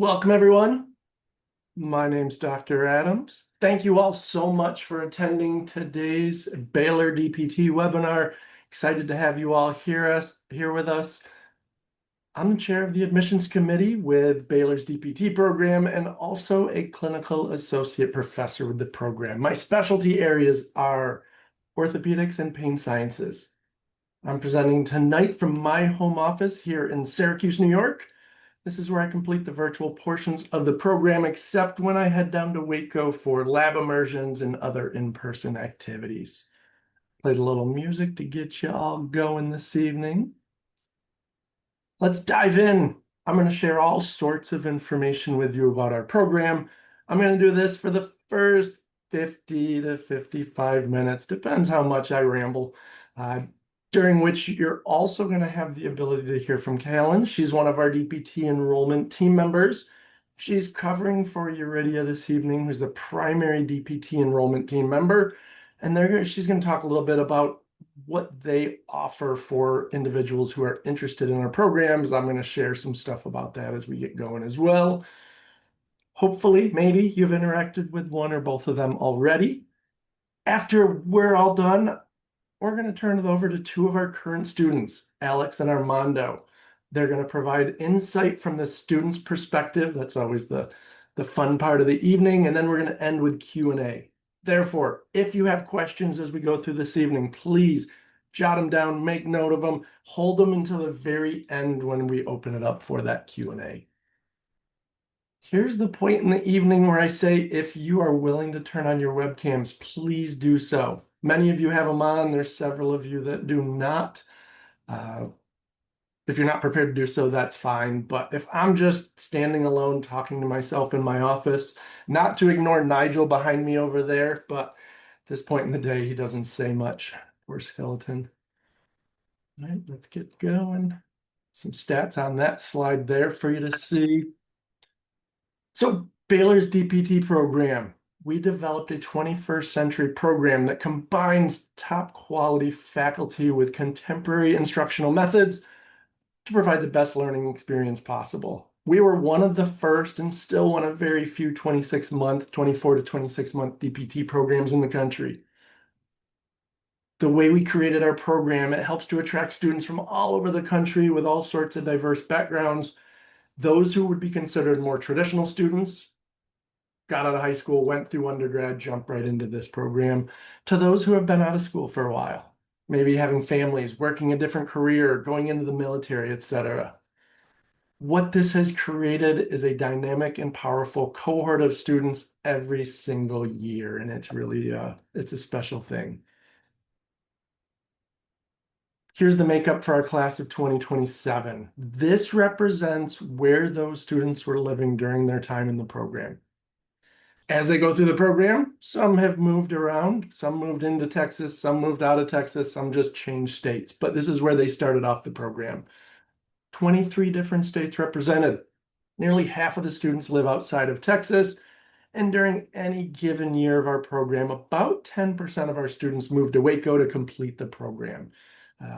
Welcome, everyone. My name's Dr. Adams. Thank you all so much for attending today's Baylor DPT webinar. Excited to have you all here with us. I'm the chair of the admissions committee with Baylor's DPT program and also a clinical associate professor with the program. My specialty areas are orthopedics and pain sciences. I'm presenting tonight from my home office here in Syracuse, New York. This is where I complete the virtual portions of the program, except when I head down to Waco for lab immersions and other in-person activities. Played a little music to get you all going this evening. Let's dive in. I'm going to share all sorts of information with you about our program. I'm going to do this for the first 50 to 55 minutes, depends how much I ramble, during which you're also going to have the ability to hear from Callan. She's one of our DPT enrollment team members. She's covering for Eurydia this evening, who's the primary DPT enrollment team member. And she's going to talk a little bit about what they offer for individuals who are interested in our programs. I'm going to share some stuff about that as we get going as well. Hopefully, maybe you've interacted with one or both of them already. After we're all done, we're going to turn it over to two of our current students, Alex and Armando. They're going to provide insight from the student's perspective. That's always the fun part of the evening. And then we're going to end with Q&A. Therefore, if you have questions as we go through this evening, please jot them down, make note of them, hold them until the very end when we open it up for that Q&A. Here's the point in the evening where I say, if you are willing to turn on your webcams, please do so. Many of you have them on. There's several of you that do not. If you're not prepared to do so, that's fine. But if I'm just standing alone talking to myself in my office, not to ignore Nigel behind me over there, but at this point in the day, he doesn't say much. Poor skeleton. All right, let's get going. Some stats on that slide there for you to see. So Baylor's DPT program, we developed a 21st century program that combines top quality faculty with contemporary instructional methods to provide the best learning experience possible. We were one of the first and still one of very few 24 to 26-month DPT programs in the country. The way we created our program, it helps to attract students from all over the country with all sorts of diverse backgrounds. Those who would be considered more traditional students, got out of high school, went through undergrad, jumped right into this program, to those who have been out of school for a while, maybe having families, working a different career, going into the military, etc. What this has created is a dynamic and powerful cohort of students every single year, and it's really it's a special thing. Here's the makeup for our class of 2027. This represents where those students were living during their time in the program. As they go through the program, some have moved around, some moved into Texas, some moved out of Texas, some just changed states, but this is where they started off the program. 23 different states represented. Nearly half of the students live outside of Texas, and during any given year of our program, about 10% of our students move to Waco to complete the program.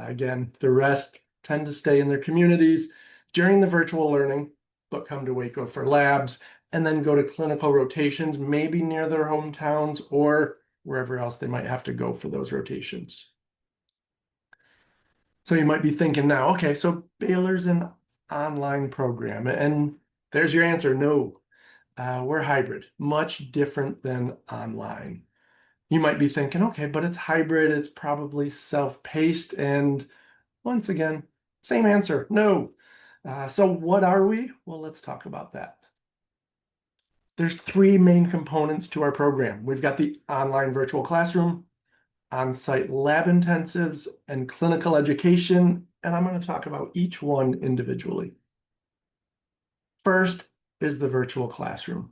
Again, the rest tend to stay in their communities during the virtual learning, but come to Waco for labs, and then go to clinical rotations, maybe near their hometowns or wherever else they might have to go for those rotations. So you might be thinking now, okay, so Baylor's an online program, and there's your answer, no. We're hybrid, much different than online. You might be thinking, okay, but it's hybrid, it's probably self-paced, and once again, same answer, no. So what are we? Well, let's talk about that. There's three main components to our program. We've got the online virtual classroom, on-site lab intensives, and clinical education, and I'm going to talk about each one individually. First is the virtual classroom.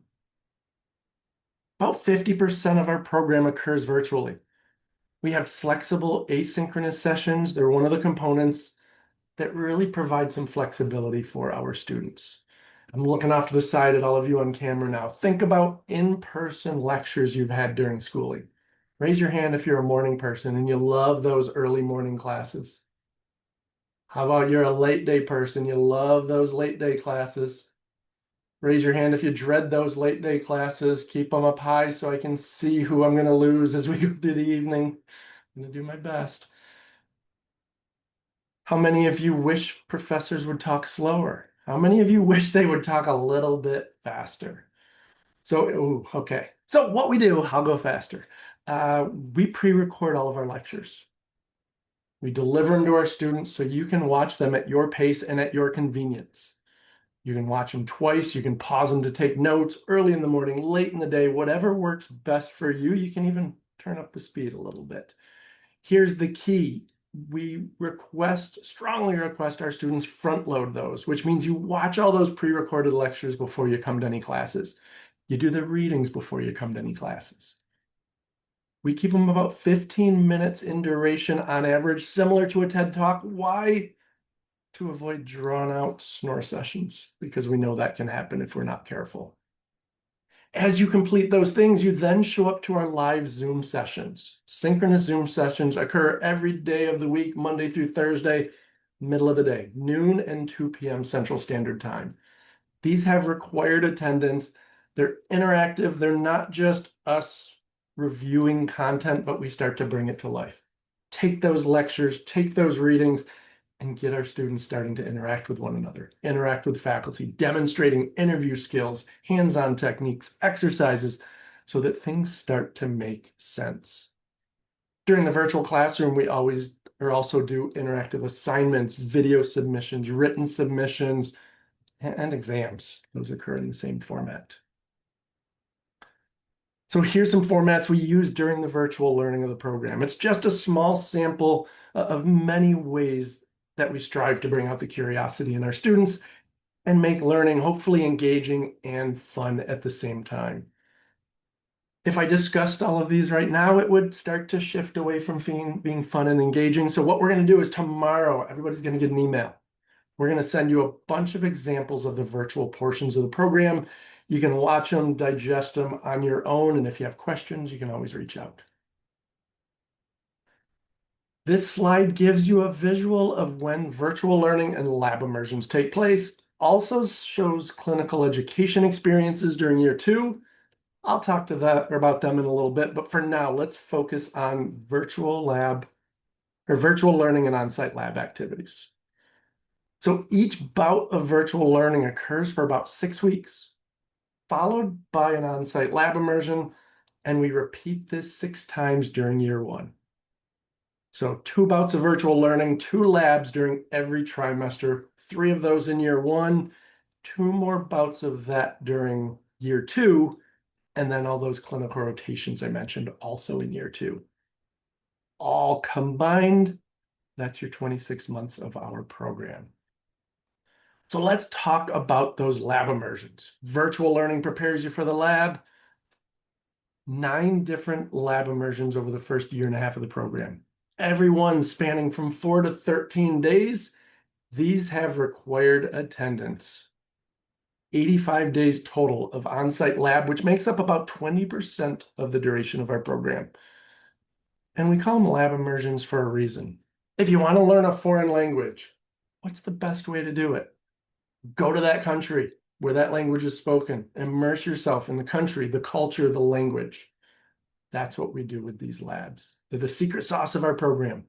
About 50% of our program occurs virtually. We have flexible asynchronous sessions. They're one of the components that really provide some flexibility for our students. I'm looking off to the side at all of you on camera now. Think about in-person lectures you've had during schooling. Raise your hand if you're a morning person and you love those early morning classes. How about you're a late day person? You love those late day classes. Raise your hand if you dread those late day classes. Keep them up high so I can see who I'm going to lose as we go through the evening. I'm going to do my best. How many of you wish professors would talk slower? How many of you wish they would talk a little bit faster? So, ooh, okay. So what we do, I'll go faster. We pre-record all of our lectures. We deliver them to our students so you can watch them at your pace and at your convenience. You can watch them twice. You can pause them to take notes early in the morning, late in the day, whatever works best for you. You can even turn up the speed a little bit. Here's the key. We strongly request our students front load those, which means you watch all those pre-recorded lectures before you come to any classes. You do the readings before you come to any classes. We keep them about 15 minutes in duration on average, similar to a TED Talk. Why? To avoid drawn out snore sessions, because we know that can happen if we're not careful. As you complete those things, you then show up to our live Zoom sessions. Synchronous Zoom sessions occur every day of the week, Monday through Thursday, middle of the day, noon and 2 p.m. Central Standard Time. These have required attendance. They're interactive. They're not just us reviewing content, but we start to bring it to life. Take those lectures, take those readings, and get our students starting to interact with one another, interact with faculty, demonstrating interview skills, hands-on techniques, exercises, so that things start to make sense. During the virtual classroom, we always also do interactive assignments, video submissions, written submissions, and exams. Those occur in the same format. So here's some formats we use during the virtual learning of the program. It's just a small sample of many ways that we strive to bring out the curiosity in our students and make learning hopefully engaging and fun at the same time. If I discussed all of these right now, it would start to shift away from being fun and engaging. So what we're going to do is tomorrow, everybody's going to get an email. We're going to send you a bunch of examples of the virtual portions of the program. You can watch them, digest them on your own, and if you have questions, you can always reach out. This slide gives you a visual of when virtual learning and lab immersions take place. Also shows clinical education experiences during year 2. I'll talk to that about them in a little bit, but for now, let's focus on virtual learning and on-site lab activities. So each bout of virtual learning occurs for about 6 weeks, followed by an on-site lab immersion, and we repeat this 6 times during year 1. So 2 bouts of virtual learning, 2 labs during every trimester, 3 of those in year 1, 2 more bouts of that during year 2, and then all those clinical rotations I mentioned also in year 2. All combined, that's your 26 months of our program. So let's talk about those lab immersions. Virtual learning prepares you for the lab. 9 different lab immersions over the first year and a half of the program. Every one spanning from 4 to 13 days. These have required attendance. 85 days total of on-site lab, which makes up about 20% of the duration of our program. And we call them lab immersions for a reason. If you want to learn a foreign language, what's the best way to do it? Go to that country where that language is spoken. Immerse yourself in the country, the culture, the language. That's what we do with these labs. They're the secret sauce of our program.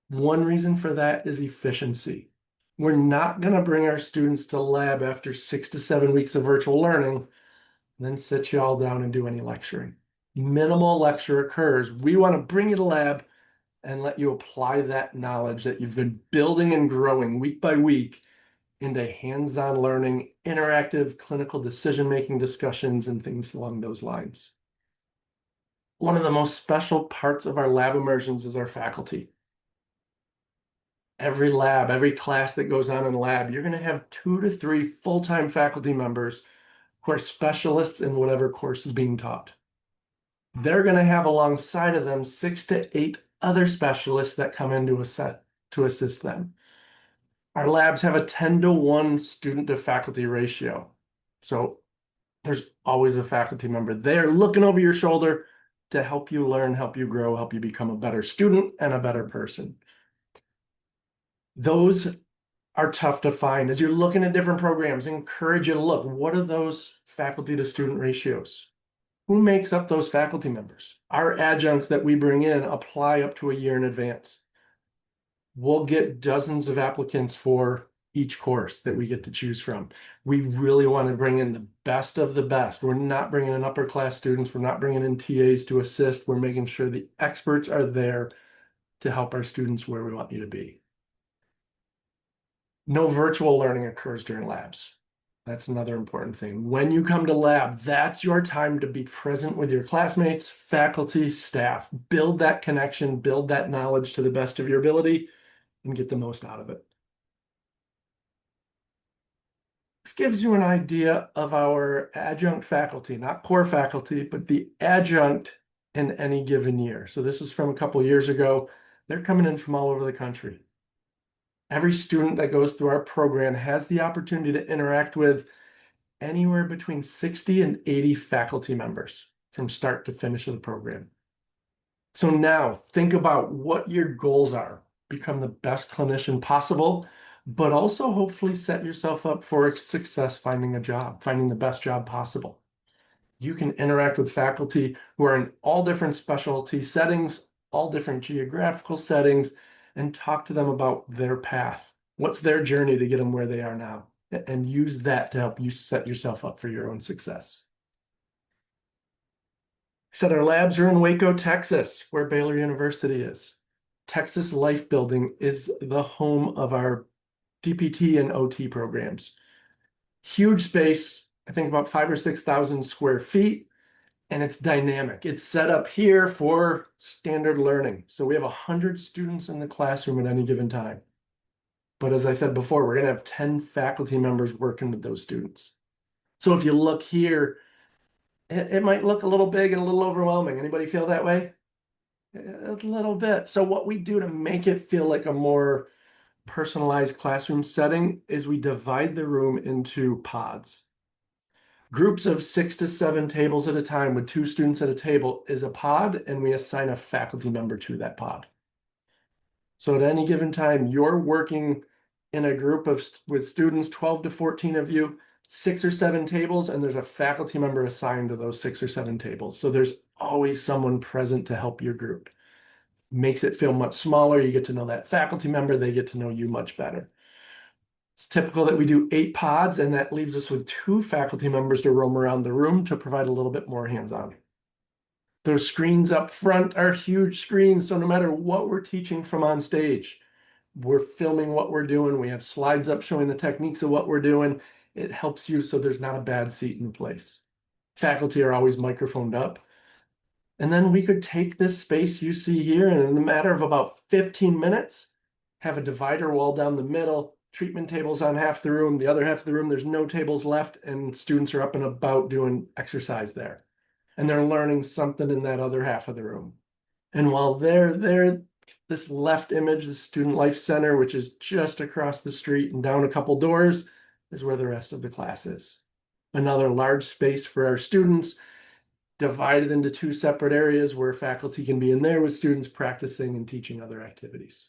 One reason for that is efficiency. We're not going to bring our students to lab after 6 to 7 weeks of virtual learning, then sit you all down and do any lecturing. Minimal lecture occurs. We want to bring you to lab and let you apply that knowledge that you've been building and growing week by week into hands-on learning, interactive clinical decision-making discussions, and things along those lines. One of the most special parts of our lab immersions is our faculty. Every lab, every class that goes on in lab, you're going to have 2 to 3 full-time faculty members who are specialists in whatever course is being taught. They're going to have alongside of them 6 to 8 other specialists that come in to assist them. Our labs have a 10 to 1 student to faculty ratio. So there's always a faculty member there looking over your shoulder to help you learn, help you grow, help you become a better student and a better person. Those are tough to find. As you're looking at different programs, I encourage you to look, what are those faculty to student ratios? Who makes up those faculty members? Our adjuncts that we bring in apply up to a year in advance. We'll get dozens of applicants for each course that we get to choose from. We really want to bring in the best of the best. We're not bringing in upper class students. We're not bringing in TAs to assist. We're making sure the experts are there to help our students where we want you to be. No virtual learning occurs during labs. That's another important thing. When you come to lab, that's your time to be present with your classmates, faculty, staff. Build that connection, build that knowledge to the best of your ability, and get the most out of it. This gives you an idea of our adjunct faculty, not core faculty, but the adjunct in any given year. So this is from a couple of years ago. They're coming in from all over the country. Every student that goes through our program has the opportunity to interact with anywhere between 60 and 80 faculty members from start to finish of the program. So now think about what your goals are. Become the best clinician possible, but also hopefully set yourself up for success finding a job, finding the best job possible. You can interact with faculty who are in all different specialty settings, all different geographical settings, and talk to them about their path. What's their journey to get them where they are now? And use that to help you set yourself up for your own success. Said our labs are in Waco, Texas, where Baylor University is. Texas Life Building is the home of our DPT and OT programs. Huge space, I think about 5,000 or 6,000 square feet, and it's dynamic. It's set up here for standard learning. So we have 100 students in the classroom at any given time. But as I said before, we're going to have 10 faculty members working with those students. So if you look here, it might look a little big and a little overwhelming. Anybody feel that way? A little bit. So what we do to make it feel like a more personalized classroom setting is we divide the room into pods. Groups of 6 to 7 tables at a time with 2 students at a table is a pod, and we assign a faculty member to that pod. So at any given time, you're working in a group of with students, 12 to 14 of you, 6 or 7 tables, and there's a faculty member assigned to those 6 or 7 tables. So there's always someone present to help your group. Makes it feel much smaller. You get to know that faculty member, they get to know you much better. It's typical that we do 8 pods, and that leaves us with 2 faculty members to roam around the room to provide a little bit more hands-on. Those screens up front are huge screens, so no matter what we're teaching from on stage, we're filming what we're doing. We have slides up showing the techniques of what we're doing. It helps you so there's not a bad seat in place. Faculty are always microphoned up. And then we could take this space you see here, and in a matter of about 15 minutes, have a divider wall down the middle, treatment tables on half the room, the other half of the room, there's no tables left, and students are up and about doing exercise there. And they're learning something in that other half of the room. And while they're there, this left image, the Student Life Center, which is just across the street and down a couple doors, is where the rest of the class is. Another large space for our students, divided into 2 separate areas where faculty can be in there with students practicing and teaching other activities.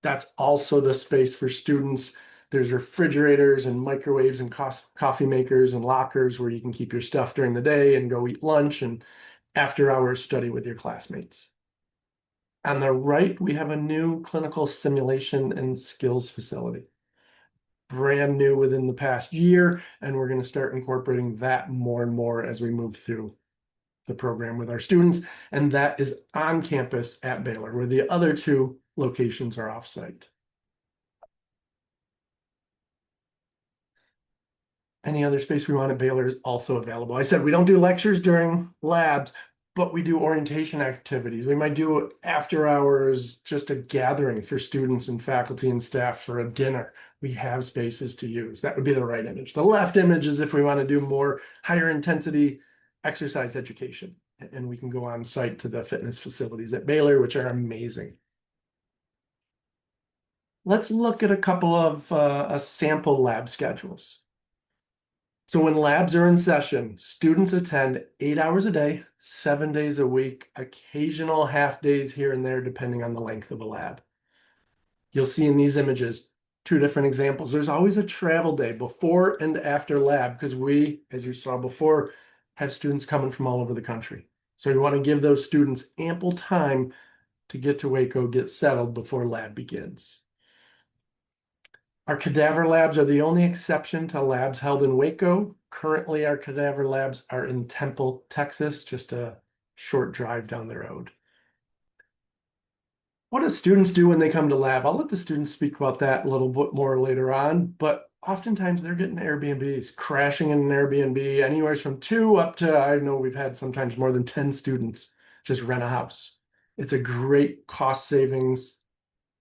That's also the space for students. There's refrigerators and microwaves and coffee makers and lockers where you can keep your stuff during the day and go eat lunch and after hours study with your classmates. On the right, we have a new clinical simulation and skills facility. Brand new within the past year, and we're going to start incorporating that more and more as we move through the program with our students, and that is on campus at Baylor, where the other 2 locations are off-site. Any other space we want at Baylor is also available. I said we don't do lectures during labs, but we do orientation activities. We might do after hours, just a gathering for students and faculty and staff for a dinner. We have spaces to use. That would be the right image. The left image is if we want to do more higher intensity exercise education. And we can go on site to the fitness facilities at Baylor, which are amazing. Let's look at a couple of sample lab schedules. So when labs are in session, students attend 8 hours a day, 7 days a week, occasional half days here and there, depending on the length of a lab. You'll see in these images two different examples. There's always a travel day before and after lab because we, as you saw before, have students coming from all over the country. So you want to give those students ample time to get to Waco, get settled before lab begins. Our cadaver labs are the only exception to labs held in Waco. Currently, our cadaver labs are in Temple, Texas, just a short drive down the road. What do students do when they come to lab? I'll let the students speak about that a little bit more later on, but oftentimes they're getting Airbnbs, crashing in an Airbnb, anywhere from 2 up to, I know we've had sometimes more than 10 students just rent a house. It's a great cost savings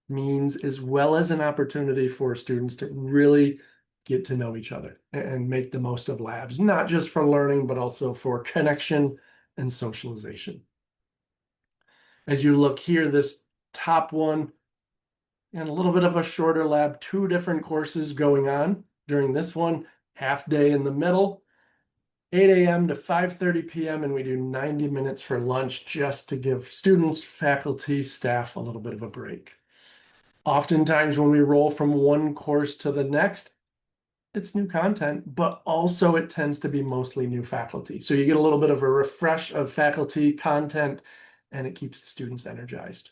means as well as an opportunity for students to really get to know each other and make the most of labs, not just for learning, but also for connection and socialization. As you look here, this top one and a little bit of a shorter lab, 2 different courses going on during this one, half day in the middle, 8 a.m. to 5:30 p.m. and we do 90 minutes for lunch just to give students, faculty, staff a little bit of a break. Oftentimes when we roll from one course to the next, it's new content, but also it tends to be mostly new faculty. So you get a little bit of a refresh of faculty content and it keeps the students energized.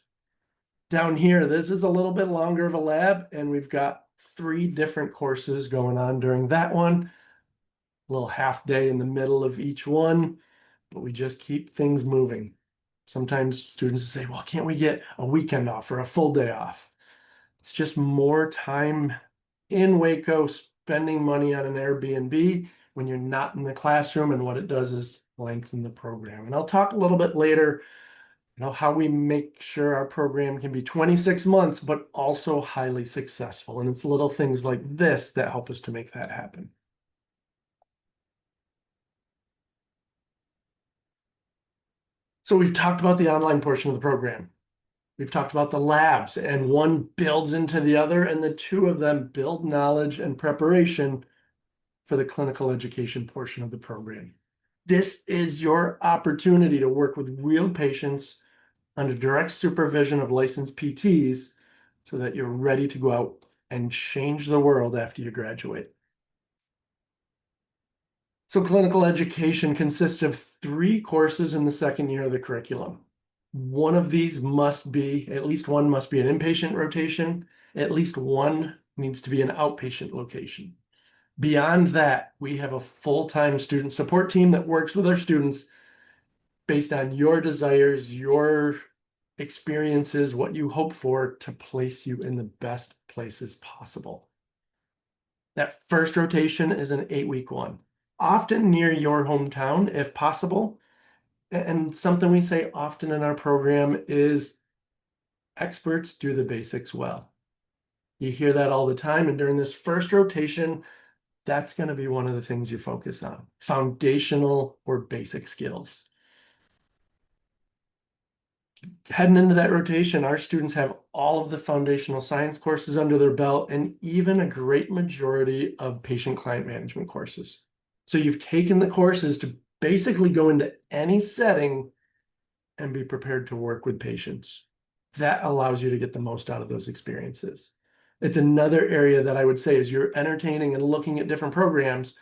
Down here, this is a little bit longer of a lab and we've got 3 different courses going on during that one. A little half day in the middle of each one, but we just keep things moving. Sometimes students will say, well, can't we get a weekend off or a full day off? It's just more time in Waco spending money on an Airbnb when you're not in the classroom, and what it does is lengthen the program. And I'll talk a little bit later, how we make sure our program can be 26 months, but also highly successful. And it's little things like this that help us to make that happen. So we've talked about the online portion of the program. We've talked about the labs, and one builds into the other, and the 2 of them build knowledge and preparation for the clinical education portion of the program. This is your opportunity to work with real patients under direct supervision of licensed PTs so that you're ready to go out and change the world after you graduate. So clinical education consists of 3 courses in the second year of the curriculum. One of these must be, at least one must be an inpatient rotation. At least one needs to be an outpatient location. Beyond that, we have a full-time student support team that works with our students based on your desires, your experiences, what you hope for to place you in the best places possible. That first rotation is an 8-week one, often near your hometown if possible. And something we say often in our program is experts do the basics well. You hear that all the time. And during this first rotation, that's going to be one of the things you focus on, foundational or basic skills. Heading into that rotation, our students have all of the foundational science courses under their belt and even a great majority of patient client management courses. So you've taken the courses to basically go into any setting and be prepared to work with patients. That allows you to get the most out of those experiences. It's another area that I would say is you're entertaining and looking at different programs.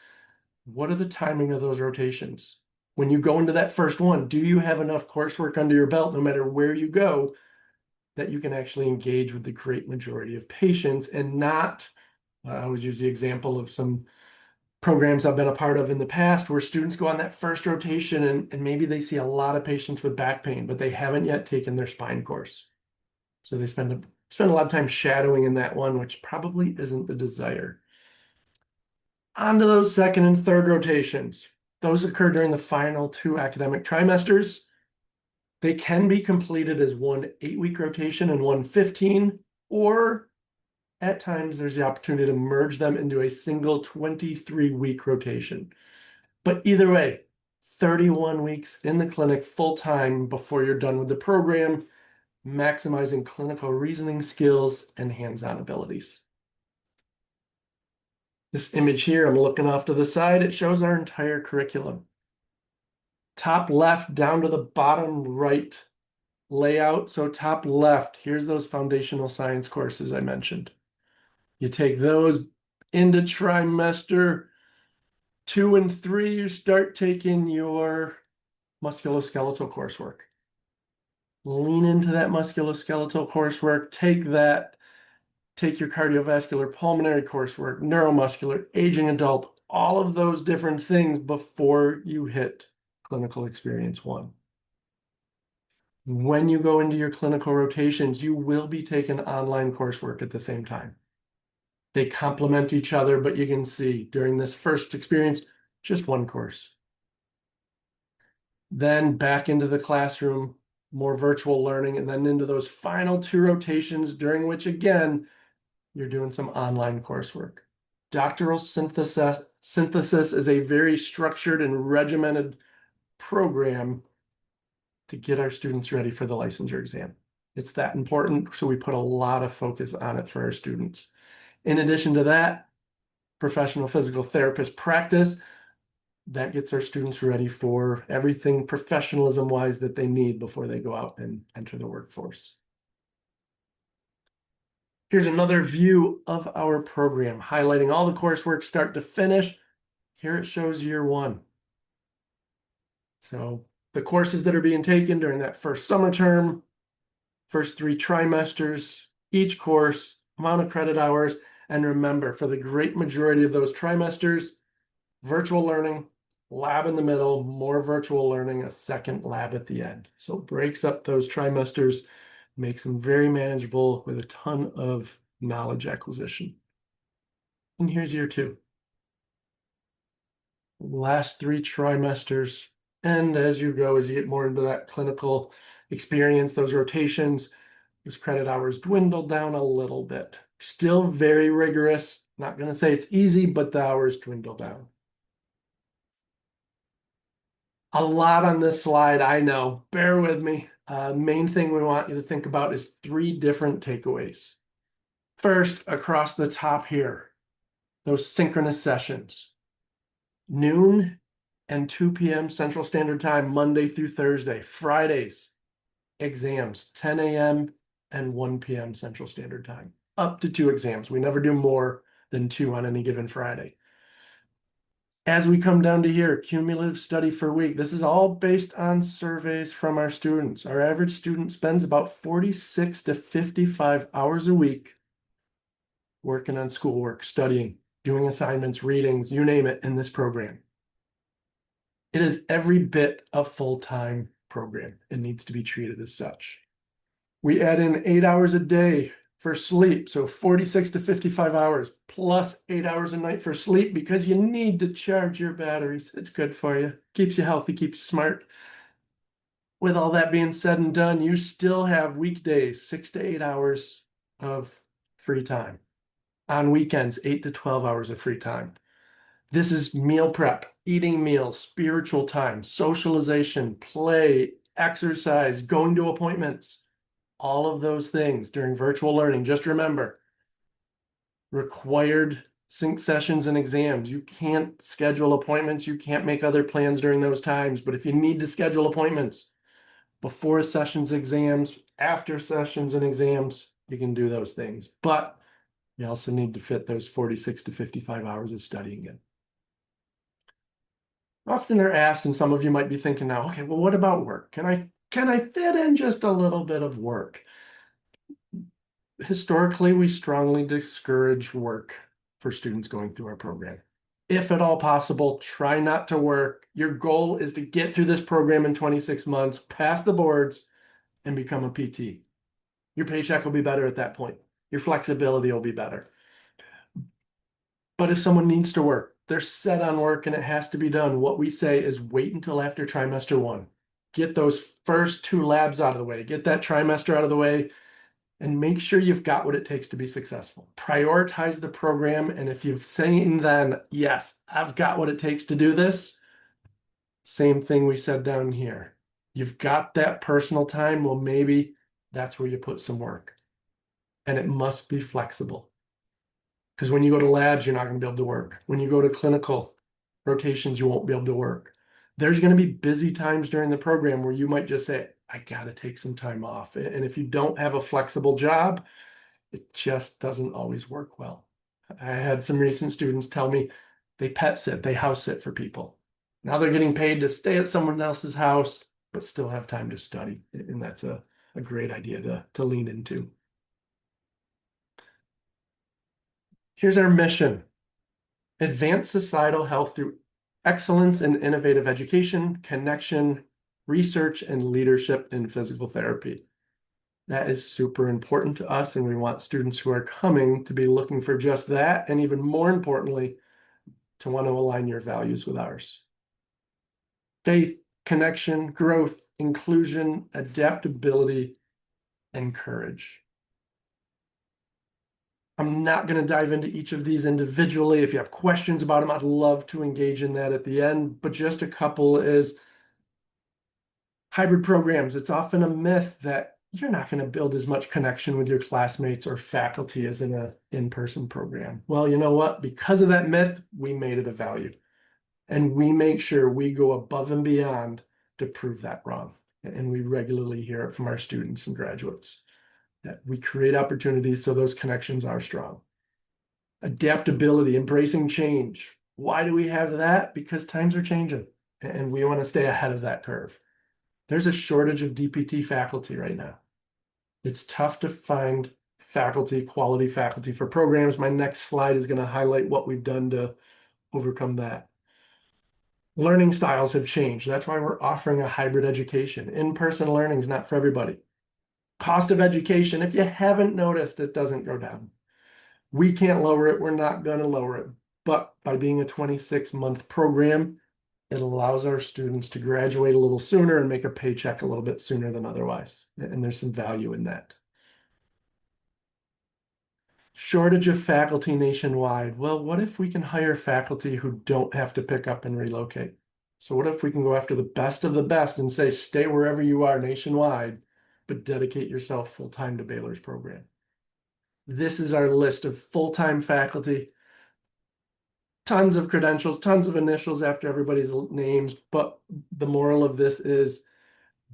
What are the timing of those rotations? When you go into that first one, do you have enough coursework under your belt, no matter where you go, that you can actually engage with the great majority of patients and not, I always use the example of some programs I've been a part of in the past where students go on that first rotation and maybe they see a lot of patients with back pain, but they haven't yet taken their spine course. So they spend a lot of time shadowing in that one, which probably isn't the desire. On to those second and third rotations. Those occur during the final 2 academic trimesters. They can be completed as one 8-week rotation and one 15, or at times there's the opportunity to merge them into a single 23-week rotation. But either way, 31 weeks in the clinic full-time before you're done with the program, maximizing clinical reasoning skills and hands-on abilities. This image here, I'm looking off to the side, it shows our entire curriculum. Top left down to the bottom right layout. So top left, here's those foundational science courses I mentioned. You take those into trimester 2 and 3, you start taking your musculoskeletal coursework. Lean into that musculoskeletal coursework, take your cardiovascular pulmonary coursework, neuromuscular, aging adult, all of those different things before you hit clinical experience 1. When you go into your clinical rotations, you will be taking online coursework at the same time. They complement each other, but you can see during this first experience, just one course. Then back into the classroom, more virtual learning, and then into those final 2 rotations, during which, again, you're doing some online coursework. Doctoral synthesis is a very structured and regimented program to get our students ready for the licensure exam. It's that important, so we put a lot of focus on it for our students. In addition to that, professional physical therapist practice, that gets our students ready for everything professionalism-wise that they need before they go out and enter the workforce. Here's another view of our program, highlighting all the coursework start to finish. Here it shows year 1. So the courses that are being taken during that first summer term, first 3 trimesters, each course, amount of credit hours, and remember, for the great majority of those trimesters, virtual learning, lab in the middle, more virtual learning, a second lab at the end. So it breaks up those trimesters, makes them very manageable with a ton of knowledge acquisition. And here's year 2. Last 3 trimesters. And as you get more into that clinical experience, those rotations, those credit hours dwindle down a little bit. Still very rigorous. Not going to say it's easy, but the hours dwindle down. A lot on this slide, I know. Bear with me. Main thing we want you to think about is 3 different takeaways. First, across the top here, those synchronous sessions. Noon and 2 p.m. Central Standard Time, Monday through Thursday. Fridays, exams, 10 a.m. and 1 p.m. Central Standard Time. Up to 2 exams. We never do more than 2 on any given Friday. As we come down to here, cumulative study per week, this is all based on surveys from our students. Our average student spends about 46 to 55 hours a week working on schoolwork, studying, doing assignments, readings, you name it, in this program. It is every bit a full-time program. It needs to be treated as such. We add in 8 hours a day for sleep, so 46 to 55 hours, plus 8 hours a night for sleep, because you need to charge your batteries. It's good for you, keeps you healthy, keeps you smart. With all that being said and done, you still have weekdays, 6 to 8 hours of free time. On weekends, 8 to 12 hours of free time. This is meal prep, eating meals, spiritual time, socialization, play, exercise, going to appointments. All of those things during virtual learning. Just remember, required sync sessions and exams. You can't schedule appointments. You can't make other plans during those times. But if you need to schedule appointments before sessions, exams, after sessions and exams, you can do those things. But you also need to fit those 46 to 55 hours of studying in. Often are asked, and some of you might be thinking now, okay, well, what about work? Can I fit in just a little bit of work? Historically, we strongly discourage work for students going through our program. If at all possible, try not to work. Your goal is to get through this program in 26 months, pass the boards, and become a PT. Your paycheck will be better at that point. Your flexibility will be better. But if someone needs to work, they're set on work and it has to be done, what we say is wait until after trimester 1. Get those first 2 labs out of the way. Get that trimester out of the way. And make sure you've got what it takes to be successful. Prioritize the program, and if you've seen then, yes, I've got what it takes to do this, same thing we said down here. You've got that personal time, well, maybe that's where you put some work. And it must be flexible. Because when you go to labs, you're not going to be able to work. When you go to clinical rotations, you won't be able to work. There's going to be busy times during the program where you might just say, I got to take some time off. And if you don't have a flexible job, it just doesn't always work well. I had some recent students tell me they pet sit, they house sit for people. Now they're getting paid to stay at someone else's house, but still have time to study. And that's a great idea to lean into. Here's our mission: advance societal health through excellence in innovative education, connection, research, and leadership in physical therapy. That is super important to us, and we want students who are coming to be looking for just that, and even more importantly, to want to align your values with ours. Faith, connection, growth, inclusion, adaptability, and courage. I'm not going to dive into each of these individually. If you have questions about them, I'd love to engage in that at the end, but just a couple is hybrid programs. It's often a myth that you're not going to build as much connection with your classmates or faculty as in an in-person program. Well, you know what? Because of that myth, we made it a value. And we make sure we go above and beyond to prove that wrong. And we regularly hear it from our students and graduates that we create opportunities so those connections are strong. Adaptability, embracing change. Why do we have that? Because times are changing and we want to stay ahead of that curve. There's a shortage of DPT faculty right now. It's tough to find faculty, quality faculty for programs. My next slide is going to highlight what we've done to overcome that. Learning styles have changed. That's why we're offering a hybrid education. In-person learning is not for everybody. Cost of education, if you haven't noticed, it doesn't go down. We can't lower it. We're not going to lower it. But by being a 26-month program, it allows our students to graduate a little sooner and make a paycheck a little bit sooner than otherwise. And there's some value in that. Shortage of faculty nationwide. Well, what if we can hire faculty who don't have to pick up and relocate? So what if we can go after the best of the best and say, stay wherever you are nationwide, but dedicate yourself full-time to Baylor's program? This is our list of full-time faculty. Tons of credentials, tons of initials after everybody's names, but the moral of this is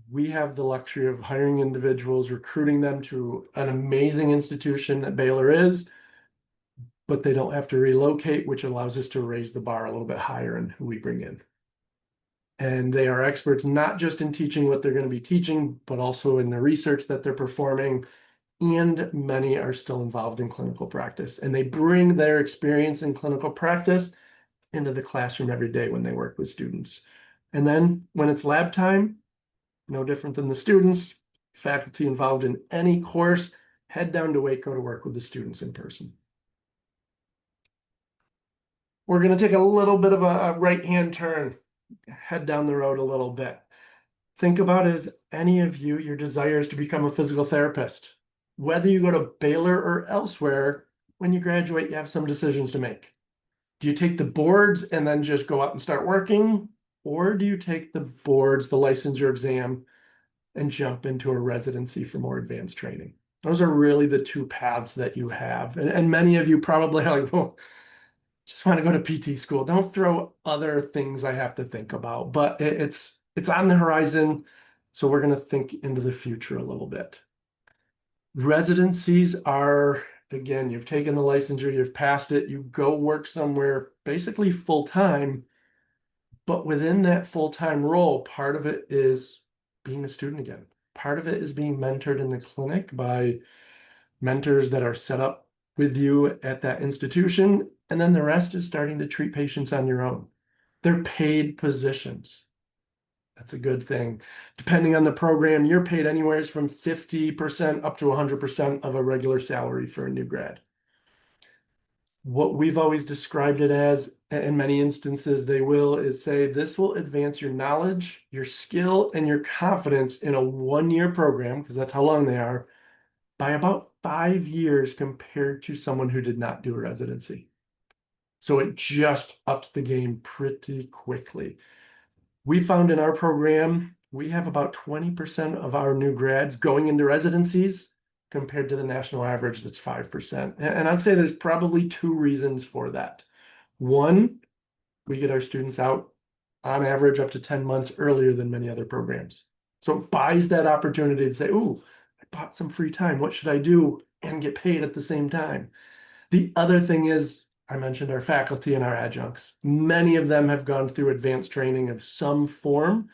we have the luxury of hiring individuals, recruiting them to an amazing institution that Baylor is, but they don't have to relocate, which allows us to raise the bar a little bit higher in who we bring in. And they are experts not just in teaching what they're going to be teaching, but also in the research that they're performing. And many are still involved in clinical practice. And they bring their experience in clinical practice into the classroom every day when they work with students. And then when it's lab time, no different than the students, faculty involved in any course, head down to Waco to work with the students in person. We're going to take a little bit of a right-hand turn, head down the road a little bit. Think about, as any of you, your desires to become a physical therapist. Whether you go to Baylor or elsewhere, when you graduate, you have some decisions to make. Do you take the boards and then just go out and start working? Or do you take the boards, the licensure exam, and jump into a residency for more advanced training? Those are really the two paths that you have. And many of you probably are like, well, just want to go to PT school. Don't throw other things I have to think about, but it's on the horizon. So we're going to think into the future a little bit. Residencies are, again, you've taken the licensure, you've passed it, you go work somewhere basically full time, but within that full time role, part of it is being a student again. Part of it is being mentored in the clinic by mentors that are set up with you at that institution. And then the rest is starting to treat patients on your own. They're paid positions. That's a good thing. Depending on the program, you're paid anywhere from 50% up to 100% of a regular salary for a new grad. What we've always described it as, in many instances they will, is say this will advance your knowledge, your skill, and your confidence in a 1-year program, because that's how long they are, by about 5 years compared to someone who did not do a residency. So it just ups the game pretty quickly. We found in our program, we have about 20% of our new grads going into residencies compared to the national average that's 5%. And I'd say there's probably 2 reasons for that. One, we get our students out on average up to 10 months earlier than many other programs. So it buys that opportunity to say, ooh, I bought some free time. What should I do? And get paid at the same time. The other thing is, I mentioned our faculty and our adjuncts. Many of them have gone through advanced training of some form,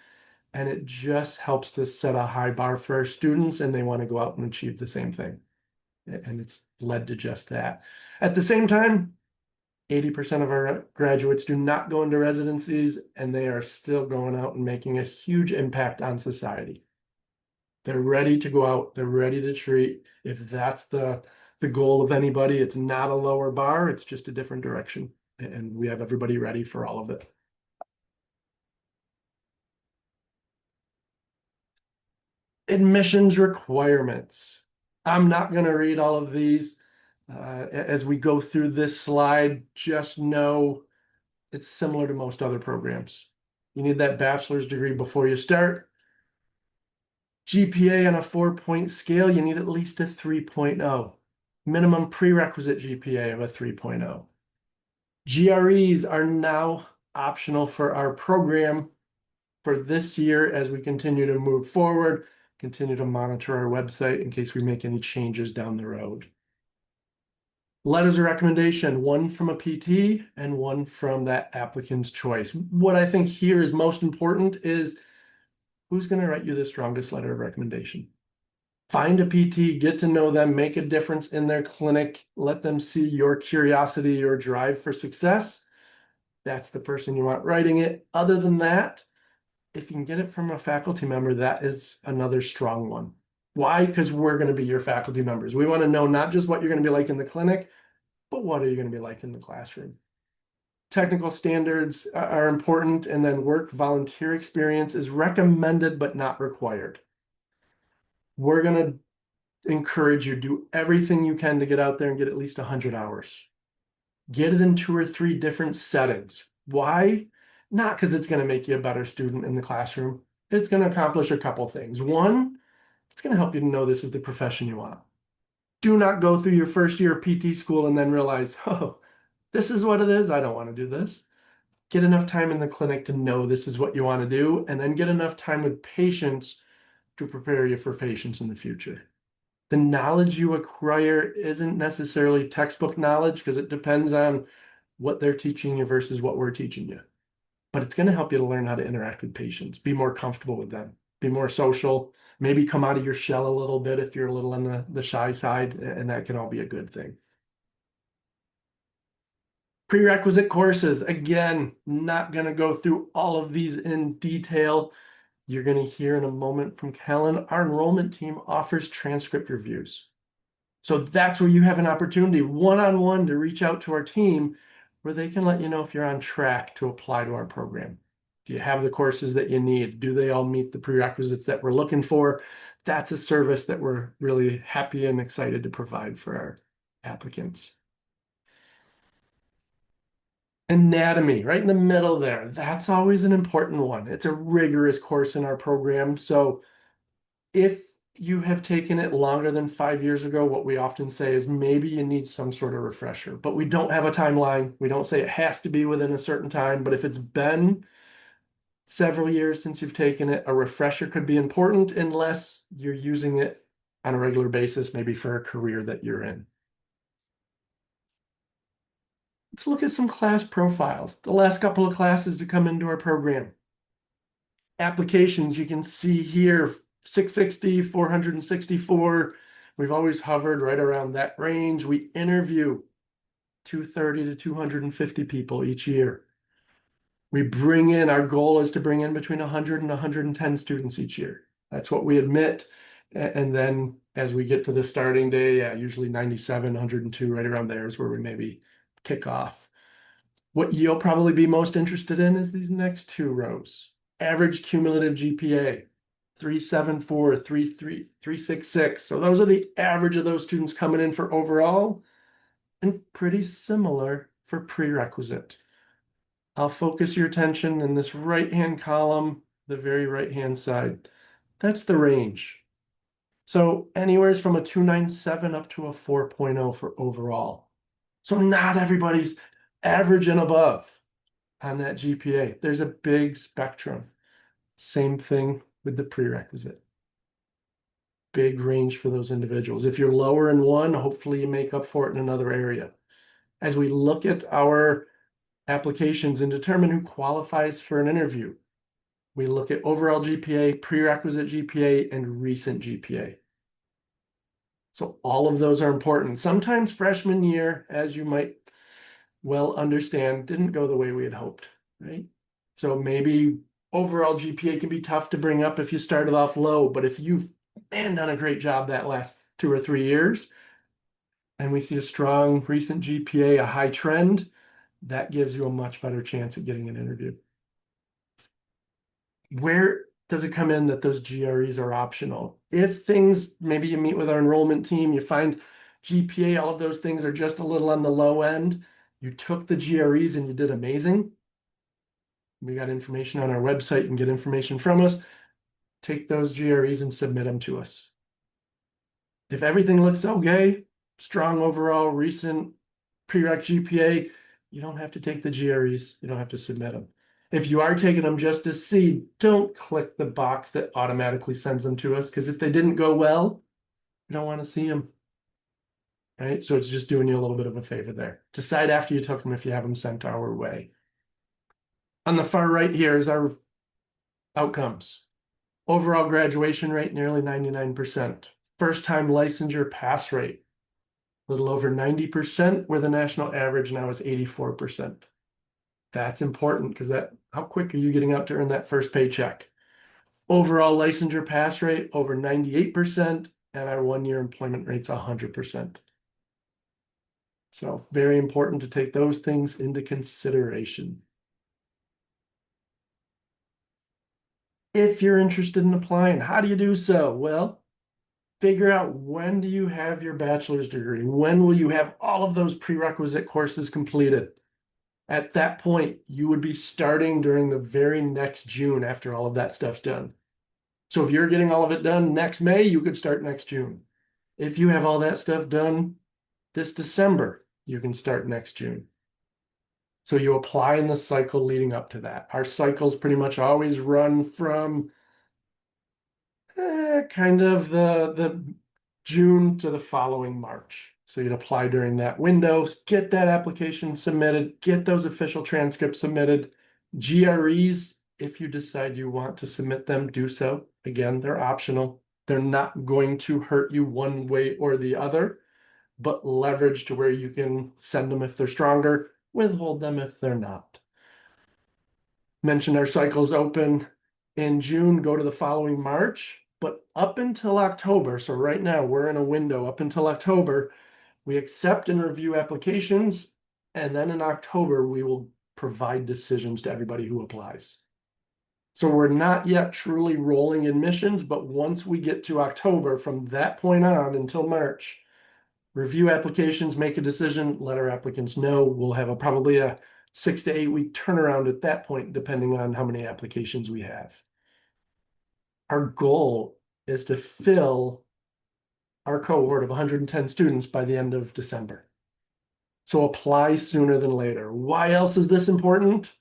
and it just helps to set a high bar for our students, and they want to go out and achieve the same thing. And it's led to just that. At the same time, 80% of our graduates do not go into residencies, and they are still going out and making a huge impact on society. They're ready to go out, they're ready to treat. If that's the goal of anybody, it's not a lower bar, it's just a different direction. And we have everybody ready for all of it. Admissions requirements. I'm not going to read all of these. As we go through this slide, just know it's similar to most other programs. You need that bachelor's degree before you start. GPA on a 4-point scale, you need at least a 3.0. Minimum prerequisite GPA of a 3.0. GREs are now optional for our program for this year as we continue to move forward, continue to monitor our website in case we make any changes down the road. Letters of recommendation, one from a PT and one from that applicant's choice. What I think here is most important is who's going to write you the strongest letter of recommendation. Find a PT, get to know them, make a difference in their clinic, let them see your curiosity, your drive for success. That's the person you want writing it. Other than that, if you can get it from a faculty member, that is another strong one. Why? Because we're going to be your faculty members. We want to know not just what you're going to be like in the clinic, but what are you going to be like in the classroom? Technical standards are important, and then work volunteer experience is recommended but not required. We're going to encourage you, do everything you can to get out there and get at least 100 hours. Get it in 2 or 3 different settings. Why? Not because it's going to make you a better student in the classroom. It's going to accomplish a couple things. One, it's going to help you to know this is the profession you want. Do not go through your first year of PT school and then realize, oh, this is what it is. I don't want to do this. Get enough time in the clinic to know this is what you want to do, and then get enough time with patients to prepare you for patients in the future. The knowledge you acquire isn't necessarily textbook knowledge because it depends on what they're teaching you versus what we're teaching you. But it's going to help you to learn how to interact with patients, be more comfortable with them, be more social, maybe come out of your shell a little bit if you're a little on the shy side, and that can all be a good thing. Prerequisite courses, again, not going to go through all of these in detail. You're going to hear in a moment from Kellen. Our enrollment team offers transcript reviews. So that's where you have an opportunity one-on-one to reach out to our team where they can let you know if you're on track to apply to our program. Do you have the courses that you need? Do they all meet the prerequisites that we're looking for? That's a service that we're really happy and excited to provide for our applicants. Anatomy, right in the middle there. That's always an important one. It's a rigorous course in our program. So if you have taken it longer than 5 years ago, what we often say is maybe you need some sort of refresher, but we don't have a timeline. We don't say it has to be within a certain time, but if it's been several years since you've taken it, a refresher could be important unless you're using it on a regular basis, maybe for a career that you're in. Let's look at some class profiles. The last couple of classes to come into our program. Applications, you can see here, 660, 464. We've always hovered right around that range. We interview 230 to 250 people each year. We bring in, our goal is to bring in between 100 and 110 students each year. That's what we admit. And then as we get to the starting day, usually 97, 102, right around there is where we maybe kick off. What you'll probably be most interested in is these next 2 rows. Average cumulative GPA, 374, 33, 366. So those are the average of those students coming in for overall, and pretty similar for prerequisite. I'll focus your attention in this right-hand column, the very right-hand side. That's the range. So anywhere from a 297 up to a 4.0 for overall. So not everybody's average and above on that GPA. There's a big spectrum. Same thing with the prerequisite. Big range for those individuals. If you're lower in one, hopefully you make up for it in another area. as we look at our applications and determine who qualifies for an interview. We look at overall GPA, prerequisite GPA, and recent GPA. So all of those are important. Sometimes freshman year, as you might well understand, didn't go the way we had hoped, right? So maybe overall GPA can be tough to bring up if you started off low, but if you've done a great job that last 2 or 3 years, and we see a strong recent GPA, a high trend, that gives you a much better chance at getting an interview. Where does it come in that those GREs are optional? If things, maybe you meet with our enrollment team, you find GPA, all of those things are just a little on the low end, you took the GREs and you did amazing. We got information on our website. You can get information from us. Take those GREs and submit them to us. If everything looks okay, strong overall, recent prereq GPA, you don't have to take the GREs. You don't have to submit them. If you are taking them just to see, don't click the box that automatically sends them to us, because if they didn't go well, you don't want to see them. Right? So it's just doing you a little bit of a favor there. Decide after you took them if you have them sent our way. On the far right here is our outcomes. Overall graduation rate, nearly 99%. First-time licensure pass rate, a little over 90%, where the national average now is 84%. That's important because how quick are you getting out to earn that first paycheck? Overall licensure pass rate, over 98%, and our one-year employment rate's 100%. So very important to take those things into consideration. If you're interested in applying, how do you do so? Well, figure out, when do you have your bachelor's degree? When will you have all of those prerequisite courses completed? At that point, you would be starting during the very next June after all of that stuff's done. So if you're getting all of it done next May, you could start next June. If you have all that stuff done this December, you can start next June. So you apply in the cycle leading up to that. Our cycles pretty much always run from kind of the June to the following March. So you'd apply during that window, get that application submitted, get those official transcripts submitted. GREs, if you decide you want to submit them, do so. Again, they're optional. They're not going to hurt you one way or the other, but leverage to where you can send them if they're stronger, withhold them if they're not. Mentioned our cycles open in June, go to the following March, but up until October, so right now we're in a window up until October, we accept and review applications, and then in October we will provide decisions to everybody who applies. So we're not yet truly rolling admissions, but once we get to October, from that point on until March, review applications, make a decision, let our applicants know. We'll have probably a 6 to 8 week turnaround at that point, depending on how many applications we have. Our goal is to fill our cohort of 110 students by the end of December. So apply sooner than later. Why else is this important?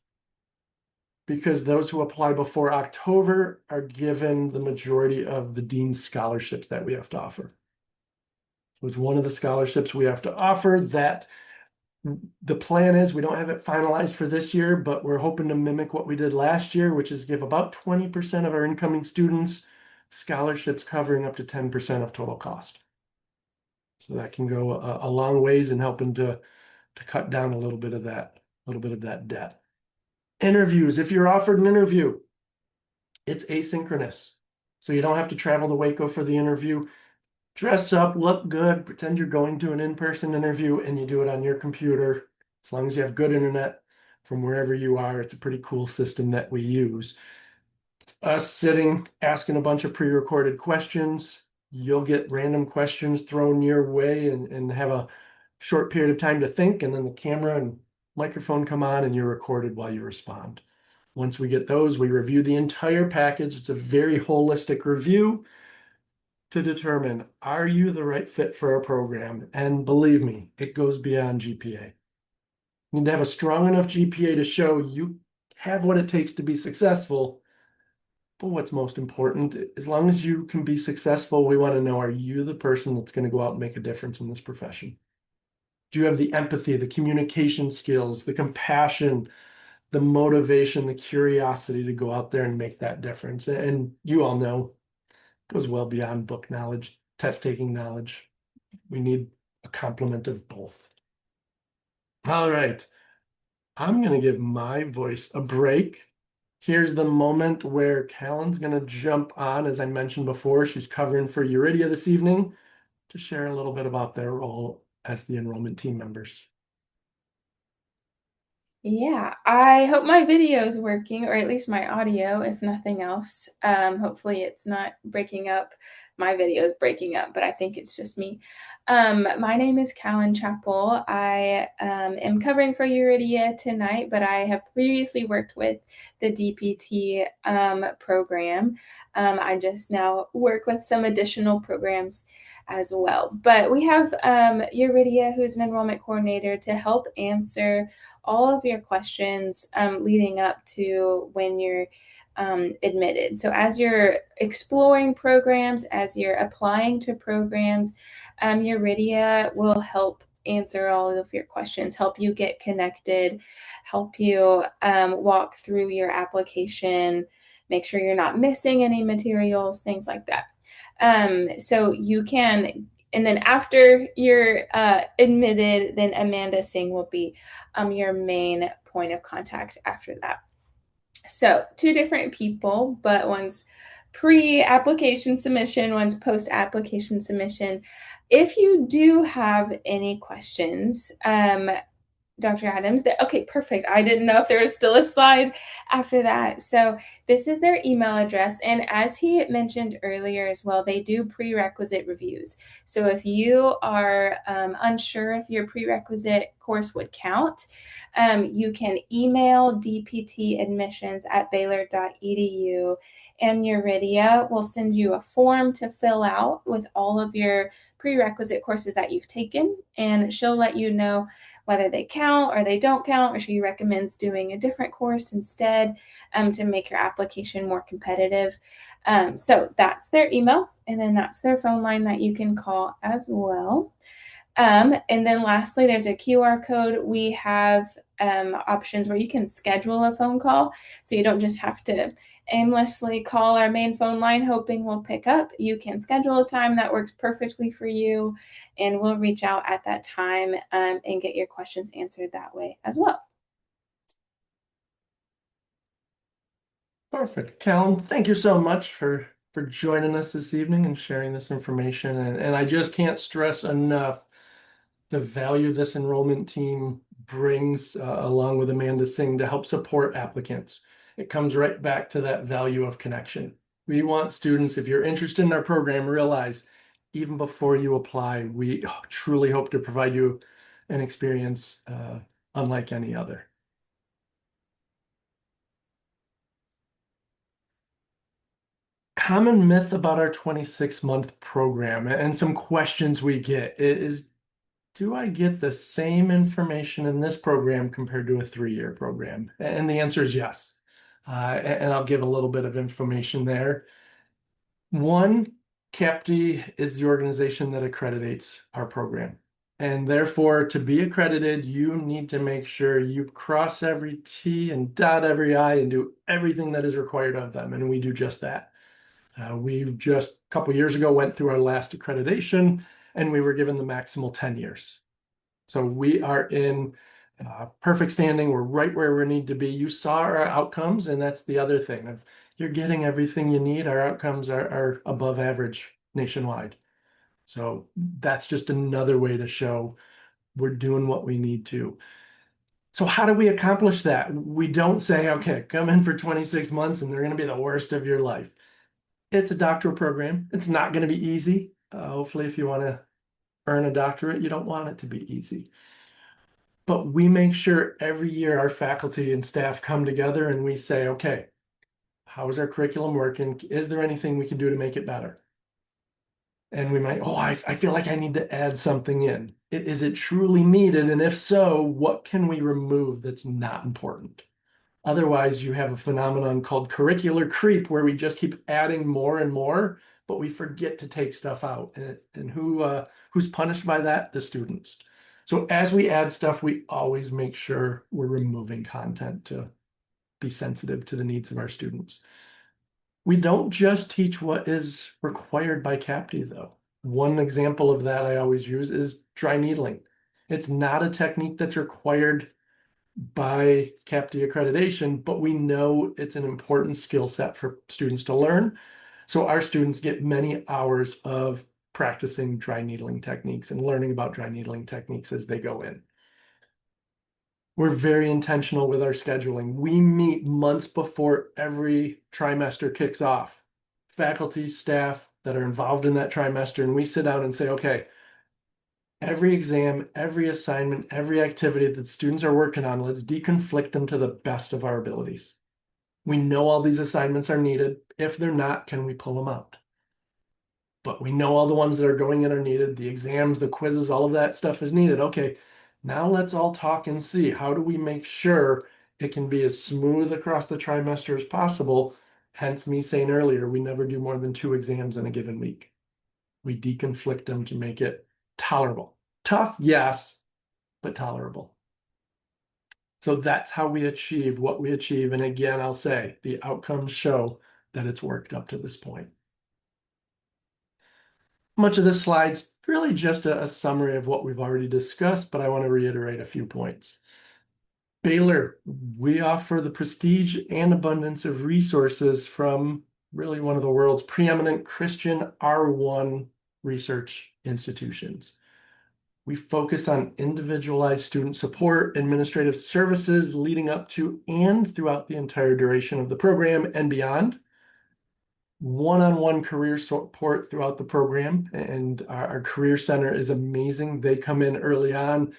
Because those who apply before October are given the majority of the dean's scholarships that we have to offer. So it's one of the scholarships we have to offer that the plan is, we don't have it finalized for this year, but we're hoping to mimic what we did last year, which is give about 20% of our incoming students scholarships covering up to 10% of total cost. So that can go a long ways in helping to cut down a little bit of that debt. Interviews, if you're offered an interview, it's asynchronous. So you don't have to travel to Waco for the interview. Dress up, look good, pretend you're going to an in-person interview, and you do it on your computer. As long as you have good internet from wherever you are, it's a pretty cool system that we use. It's us sitting, asking a bunch of pre-recorded questions. You'll get random questions thrown your way and have a short period of time to think, and then the camera and microphone come on and you're recorded while you respond. Once we get those, we review the entire package. It's a very holistic review to determine, are you the right fit for our program? And believe me, it goes beyond GPA. You need to have a strong enough GPA to show you have what it takes to be successful. But what's most important, as long as you can be successful, we want to know, are you the person that's going to go out and make a difference in this profession? Do you have the empathy, the communication skills, the compassion, the motivation, the curiosity to go out there and make that difference? And you all know it goes well beyond book knowledge, test taking knowledge. We need a complement of both. All right. I'm going to give my voice a break. Here's the moment where Callan's going to jump on. As I mentioned before, she's covering for Eurydia this evening to share a little bit about their role as the enrollment team members. Yeah, I hope my video is working, or at least my audio, if nothing else. Hopefully it's not breaking up. My video is breaking up, but I think it's just me. My name is Callan Chappell. I am covering for Eurydia tonight, but I have previously worked with the DPT program. I just now work with some additional programs as well. But we have Eurydia, who's an enrollment coordinator, to help answer all of your questions leading up to when you're admitted. So as you're exploring programs, as you're applying to programs, Eurydia will help answer all of your questions, help you get connected, help you walk through your application, make sure you're not missing any materials, things like that. So you can, and then after you're admitted, then Amanda Singh will be your main point of contact after that. So two different people, but one's pre-application submission, one's post-application submission. If you do have any questions, Dr. Adams. Okay, perfect. I didn't know if there was still a slide after that. So this is their email address. And as he mentioned earlier as well, they do prerequisite reviews. So if you are unsure if your prerequisite course would count, you can email dptadmissions@baylor.edu, and Eurydia will send you a form to fill out with all of your prerequisite courses that you've taken, and she'll let you know whether they count or they don't count, or she recommends doing a different course instead to make your application more competitive. So that's their email, and then that's their phone line that you can call as well. And then lastly, there's a QR code. We have options where you can schedule a phone call, so you don't just have to aimlessly call our main phone line hoping we'll pick up. You can schedule a time that works perfectly for you, and we'll reach out at that time and get your questions answered that way as well. Perfect. Callan, thank you so much for joining us this evening and sharing this information. And I just can't stress enough the value this enrollment team brings along with Amanda Singh to help support applicants. It comes right back to that value of connection. We want students, if you're interested in our program, realize even before you apply, we truly hope to provide you an experience unlike any other. Common myth about our 26-month program and some questions we get is, do I get the same information in this program compared to a 3-year program? And the answer is yes. And I'll give a little bit of information there. One, CAPD is the organization that accreditates our program. And therefore, to be accredited, you need to make sure you cross every T and dot every I and do everything that is required of them. And we do just that. We've just a couple years ago went through our last accreditation, and we were given the maximal 10 years. So we are in perfect standing. We're right where we need to be. You saw our outcomes, and that's the other thing. You're getting everything you need. Our outcomes are above average nationwide. So that's just another way to show we're doing what we need to. So how do we accomplish that? We don't say, okay, come in for 26 months and they're going to be the worst of your life. It's a doctoral program. It's not going to be easy. Hopefully, if you want to earn a doctorate, you don't want it to be easy. But we make sure every year our faculty and staff come together and we say, okay, how is our curriculum working? Is there anything we can do to make it better? And we might, I feel like I need to add something in. Is it truly needed? And if so, what can we remove that's not important? Otherwise, you have a phenomenon called curricular creep, where we just keep adding more and more, but we forget to take stuff out. And who's punished by that? The students. So as we add stuff, we always make sure we're removing content to be sensitive to the needs of our students. We don't just teach what is required by CAPTE, though. One example of that I always use is dry needling. It's not a technique that's required by CAPTE accreditation, but we know it's an important skill set for students to learn. So our students get many hours of practicing dry needling techniques and learning about dry needling techniques as they go in. We're very intentional with our scheduling. We meet months before every trimester kicks off. Faculty, staff that are involved in that trimester, and we sit down and say, okay, every exam, every assignment, every activity that students are working on, let's deconflict them to the best of our abilities. We know all these assignments are needed. If they're not, can we pull them out? But we know all the ones that are going in are needed. The exams, the quizzes, all of that stuff is needed. Okay, now let's all talk and see, how do we make sure it can be as smooth across the trimester as possible? Hence me saying earlier, we never do more than 2 exams in a given week. We deconflict them to make it tolerable. Tough, yes, but tolerable. So that's how we achieve what we achieve. And again, I'll say the outcomes show that it's worked up to this point. Much of this slide's really just a summary of what we've already discussed, but I want to reiterate a few points. Baylor, we offer the prestige and abundance of resources from really one of the world's preeminent Christian R1 research institutions. We focus on individualized student support, administrative services leading up to and throughout the entire duration of the program and beyond. One-on-one career support throughout the program, and our career center is amazing. They come in early on.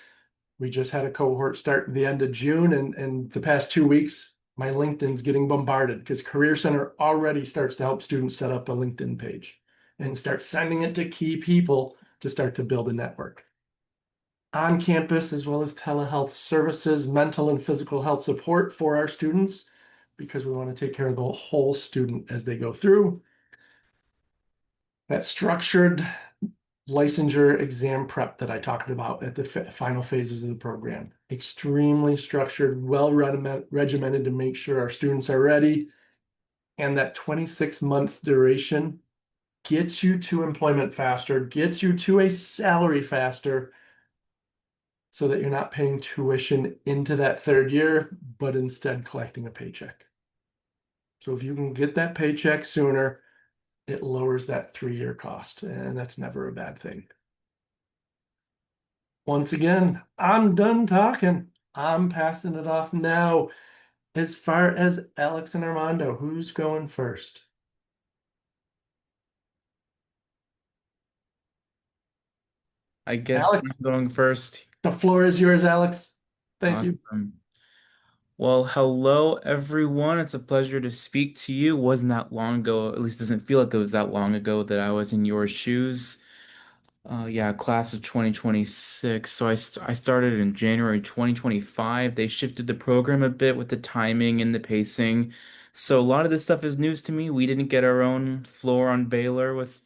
We just had a cohort start at the end of June, and the past 2 weeks, my LinkedIn's getting bombarded because Career Center already starts to help students set up a LinkedIn page and start sending it to key people to start to build a network. On campus, as well as telehealth services, mental and physical health support for our students, because we want to take care of the whole student as they go through. That structured licensure exam prep that I talked about at the final phases of the program. Extremely structured, well regimented to make sure our students are ready. And that 26-month duration gets you to employment faster, gets you to a salary faster, so that you're not paying tuition into that 3rd year, but instead collecting a paycheck. So if you can get that paycheck sooner, it lowers that 3-year cost, and that's never a bad thing. Once again, I'm done talking. I'm passing it off now. As far as Alex and Armando, who's going first? I guess I'm Alex, going first. the floor is yours, Alex. Thank you. Awesome. Well, hello everyone. It's a pleasure to speak to you. Wasn't that long ago, at least doesn't feel like it was that long ago that I was in your shoes. Yeah, class of 2026. So I started in January 2025. They shifted the program a bit with the timing and the pacing. So a lot of this stuff is news to me. We didn't get our own floor on Baylor with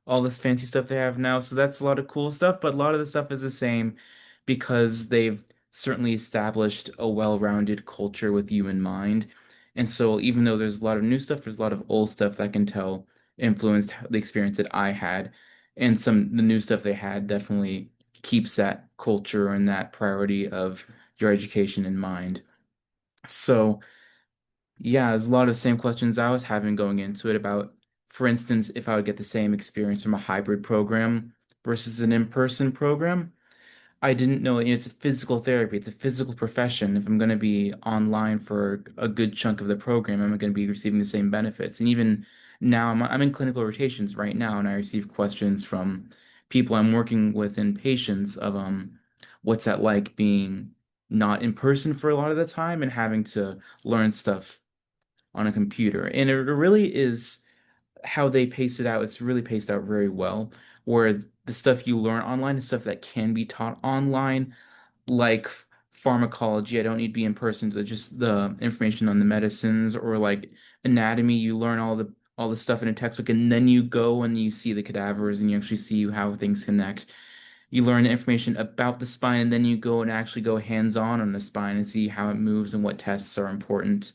all this fancy stuff they have now. So that's a lot of cool stuff, but a lot of the stuff is the same because they've certainly established a well-rounded culture with you in mind. And so even though there's a lot of new stuff, there's a lot of old stuff that I can tell influenced the experience that I had, and the new stuff they had definitely keeps that culture and that priority of your education in mind. So yeah, there's a lot of the same questions I was having going into it about, for instance, if I would get the same experience from a hybrid program versus an in-person program. I didn't know, it's a physical therapy, it's a physical profession. If I'm going to be online for a good chunk of the program, I'm going to be receiving the same benefits. And even now, I'm in clinical rotations right now, and I receive questions from people I'm working with in patients of what's that like being not in person for a lot of the time and having to learn stuff on a computer. And it really is how they pace it out. It's really paced out very well, where the stuff you learn online is stuff that can be taught online, like pharmacology. I don't need to be in person to just the information on the medicines, or like anatomy. You learn all the stuff in a textbook, and then you go and you see the cadavers and you actually see how things connect. You learn information about the spine, and then you go and actually go hands-on on the spine and see how it moves and what tests are important.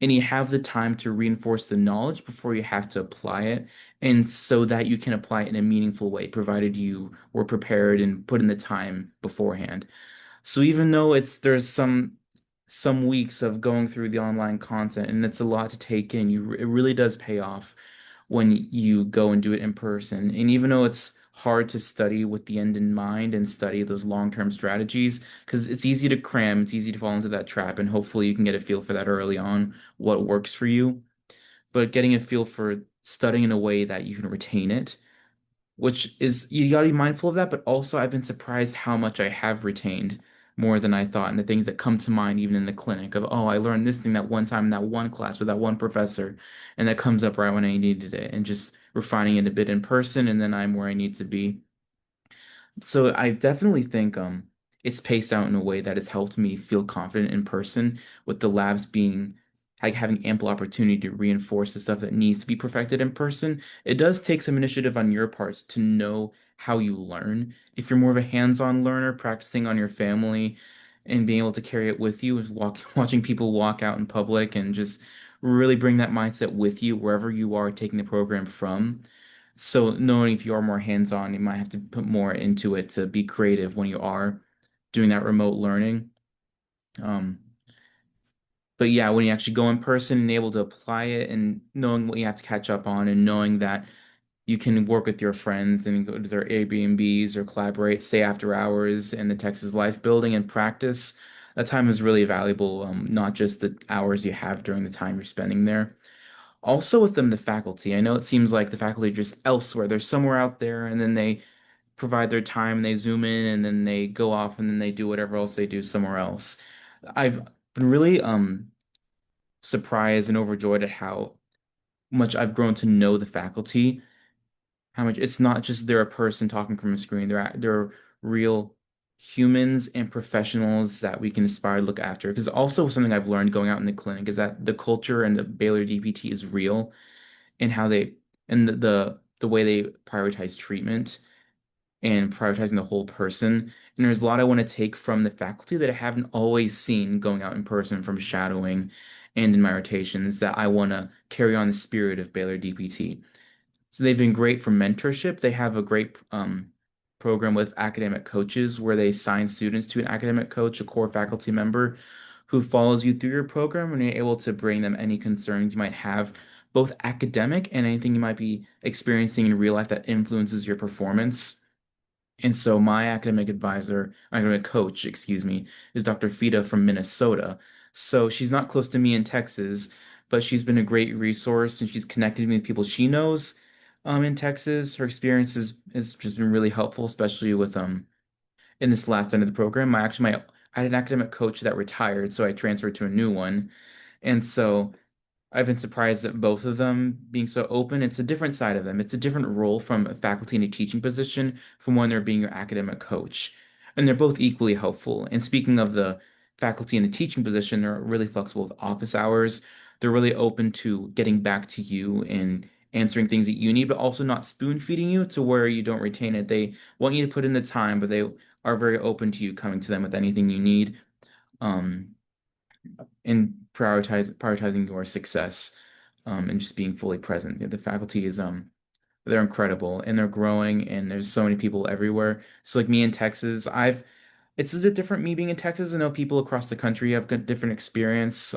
And you have the time to reinforce the knowledge before you have to apply it, and so that you can apply it in a meaningful way, provided you were prepared and put in the time beforehand. So even though there's some weeks of going through the online content and it's a lot to take in, it really does pay off when you go and do it in person. And even though it's hard to study with the end in mind and study those long-term strategies, because it's easy to cram, it's easy to fall into that trap, and hopefully you can get a feel for that early on, what works for you. But getting a feel for studying in a way that you can retain it, which is you gotta be mindful of that, but also I've been surprised how much I have retained more than I thought, and the things that come to mind even in the clinic of, oh, I learned this thing that one time in that one class with that one professor, and that comes up right when I needed it, and just refining it a bit in person, and then I'm where I need to be. So I definitely think it's paced out in a way that has helped me feel confident in person, with the labs being like having ample opportunity to reinforce the stuff that needs to be perfected in person. It does take some initiative on your parts to know how you learn. If you're more of a hands-on learner, practicing on your family and being able to carry it with you, is watching people walk out in public and just really bring that mindset with you wherever you are taking the program from. So knowing if you are more hands-on, you might have to put more into it to be creative when you are doing that remote learning. Um, but yeah, when you actually go in person and able to apply it and knowing what you have to catch up on and knowing that you can work with your friends and go to their Airbnbs or collaborate, stay after hours in the Texas Life building and practice, that time is really valuable, not just the hours you have during the time you're spending there. Also within the faculty, I know it seems like the faculty are just elsewhere. They're somewhere out there and then they provide their time, they zoom in and then they go off and then they do whatever else they do somewhere else. I've been really surprised and overjoyed at how much I've grown to know the faculty, how much it's not just they're a person talking from a screen. They're real humans and professionals that we can aspire to look after. Because also something I've learned going out in the clinic is that the culture and the Baylor DPT is real and how they and the way they prioritize treatment and prioritizing the whole person. And there's a lot I want to take from the faculty that I haven't always seen going out in person from shadowing and in my rotations that I want to carry on the spirit of Baylor DPT. So they've been great for mentorship. They have a great program with academic coaches where they assign students to an academic coach, a core faculty member who follows you through your program, and you're able to bring them any concerns you might have, both academic and anything you might be experiencing in real life that influences your performance. And so my academic coach, excuse me, is Dr. Fida from Minnesota. So she's not close to me in Texas, but she's been a great resource and she's connected me with people she knows in Texas. Her experience has just been really helpful, especially with in this last end of the program. I had an academic coach that retired, so I transferred to a new one. And so I've been surprised at both of them being so open. It's a different side of them. It's a different role from a faculty in a teaching position from when they're being your academic coach. And they're both equally helpful. And speaking of the faculty in the teaching position, they're really flexible with office hours. They're really open to getting back to you and answering things that you need, but also not spoon feeding you to where you don't retain it. They want you to put in the time, but they are very open to you coming to them with anything you need. Um, and prioritizing your success and just being fully present. The faculty is they're incredible and they're growing and there's so many people everywhere. So like me in Texas, I've it's a bit different me being in Texas. I know people across the country have got different experience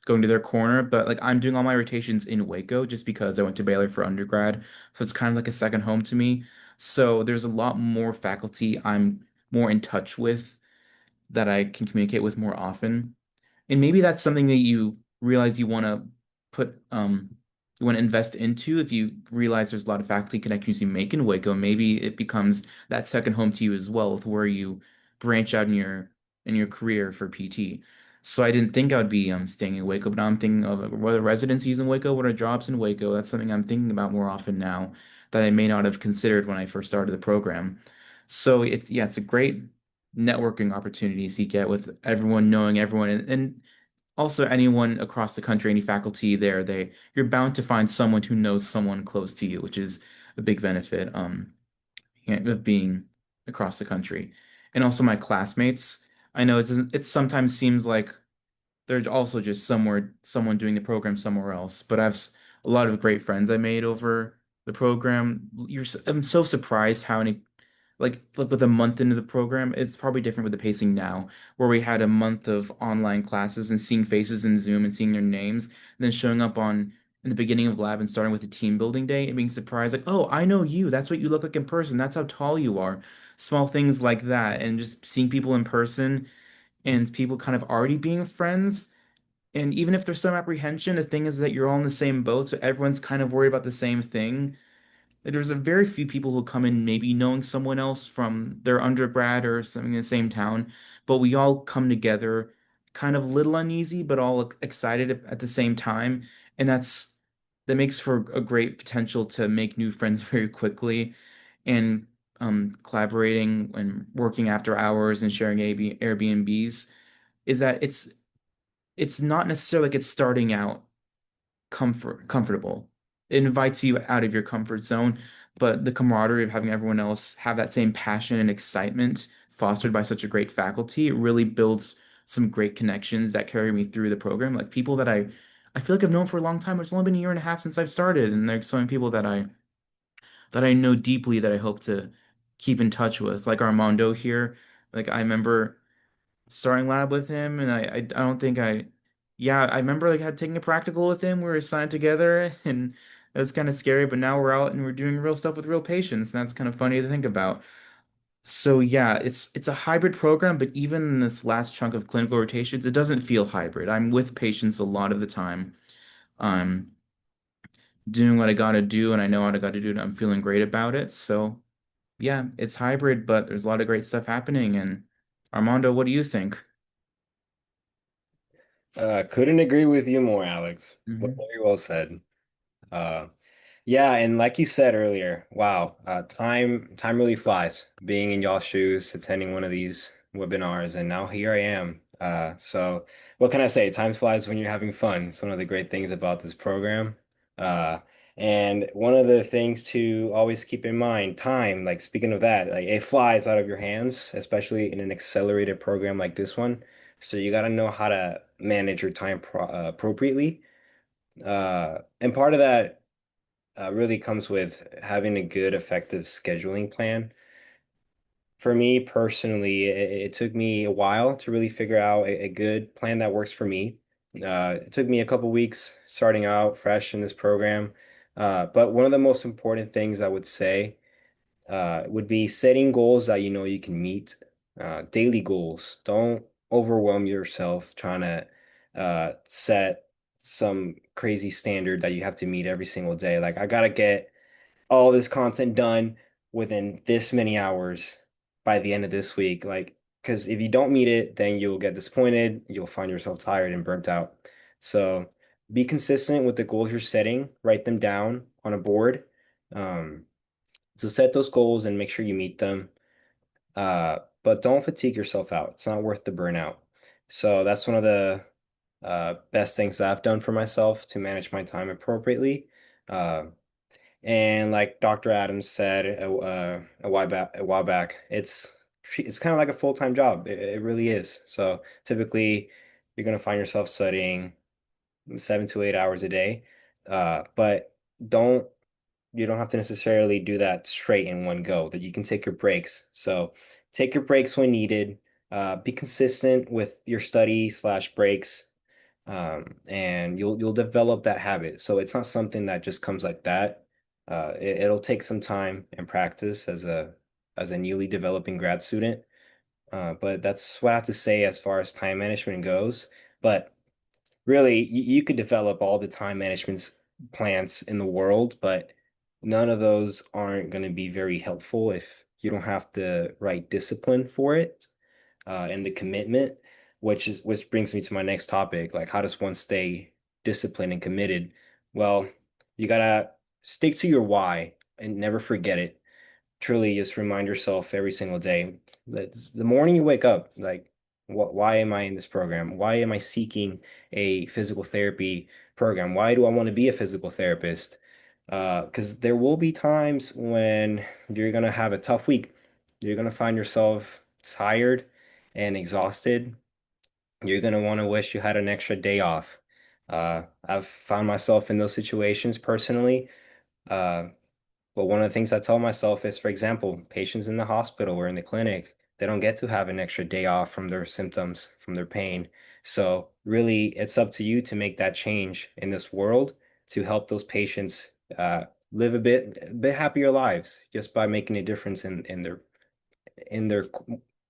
going to their corner, but like I'm doing all my rotations in Waco just because I went to Baylor for undergrad. So it's kind of like a second home to me. So there's a lot more faculty I'm more in touch with that I can communicate with more often. And maybe that's something that you realize you want to invest into if you realize there's a lot of faculty connections you make in Waco, maybe it becomes that second home to you as well with where you branch out in your career for PT. So I didn't think I would be staying in Waco, but now I'm thinking of what are residencies in Waco, what are jobs in Waco. That's something I'm thinking about more often now that I may not have considered when I first started the program. So it's a great networking opportunities you get with everyone knowing everyone and also anyone across the country, any faculty there, you're bound to find someone who knows someone close to you, which is a big benefit of being across the country. And also my classmates. I know it sometimes seems like there's also just someone doing the program somewhere else. But a lot of great friends I made over the program. I'm so surprised how many like with a month into the program, it's probably different with the pacing now, where we had a month of online classes and seeing faces in Zoom and seeing their names, and then showing up on in the beginning of lab and starting with a team building day and being surprised, like, oh, I know you. That's what you look like in person. That's how tall you are. Small things like that, and just seeing people in person and people kind of already being friends. And even if there's some apprehension, the thing is that you're all in the same boat, so everyone's kind of worried about the same thing. There's a very few people who come in maybe knowing someone else from their undergrad or something in the same town, but we all come together kind of little uneasy, but all excited at the same time. And that makes for a great potential to make new friends very quickly and collaborating and working after hours and sharing Airbnbs is that it's not necessarily like it's starting out comfortable. It invites you out of your comfort zone, but the camaraderie of having everyone else have that same passion and excitement fostered by such a great faculty, it really builds some great connections that carry me through the program. Like people that I feel like I've known for a long time. It's only been a year and a half since I've started, and there's so many people that I know deeply that I hope to keep in touch with. Like Armando here. Like I remember starting lab with him, and I don't think yeah, I remember like had taking a practical with him. We were assigned together, and it was kind of scary. But now we're out and we're doing real stuff with real patients, and that's kind of funny to think about. So yeah, it's a hybrid program, but even in this last chunk of clinical rotations, it doesn't feel hybrid. I'm with patients a lot of the time. I'm doing what I gotta do, and I know what I gotta do, and I'm feeling great about it. So yeah, it's hybrid, but there's a lot of great stuff happening. And Armando, what do you think? Couldn't agree with you more, Alex. Hmm. Very well said. Uh, yeah, and like you said earlier, wow, time really flies. Being in y'all's shoes, attending one of these webinars, and now here I am. So what can I say? Time flies when you're having fun. It's one of the great things about this program. Uh, and one of the things to always keep in mind, time, like speaking of that, like it flies out of your hands, especially in an accelerated program like this one. So you got to know how to manage your time appropriately. And part of that really comes with having a good, effective scheduling plan. For me personally, it took me a while to really figure out a good plan that works for me. It took me a couple weeks starting out fresh in this program. But one of the most important things I would say would be setting goals that you know you can meet, daily goals. Don't overwhelm yourself trying to set some crazy standard that you have to meet every single day. Like, I gotta get all this content done within this many hours by the end of this week. Like, because if you don't meet it, then you'll get disappointed. You'll find yourself tired and burnt out. So be consistent with the goals you're setting. Write them down on a board. Um, so set those goals and make sure you meet them. But don't fatigue yourself out. It's not worth the burnout. So that's one of the best things that I've done for myself to manage my time appropriately. Uh, and like Dr. Adams said a while back, it's kind of like a full-time job. It really is. So typically, you're gonna find yourself studying 7 to 8 hours a day. But don't you don't have to necessarily do that straight in one go, that you can take your breaks. So take your breaks when needed. Be consistent with your study slash breaks, and you'll develop that habit. So it's not something that just comes like that. It'll take some time and practice as a newly developing grad student. But that's what I have to say as far as time management goes. But really, you could develop all the time management plans in the world, but none of those aren't going to be very helpful if you don't have the right discipline for it, and the commitment, which brings me to my next topic, like how does one stay disciplined and committed? Well, you gotta stick to your why and never forget it. Truly, just remind yourself every single day that the morning you wake up, like, why am I in this program? Why am I seeking a physical therapy program? Why do I want to be a physical therapist? Because there will be times when you're gonna have a tough week. You're going to find yourself tired and exhausted. You're going to want to wish you had an extra day off. I've found myself in those situations personally. Uh, but one of the things I tell myself is, for example, patients in the hospital or in the clinic, they don't get to have an extra day off from their symptoms, from their pain. So really, it's up to you to make that change in this world to help those patients live a bit happier lives just by making a difference in their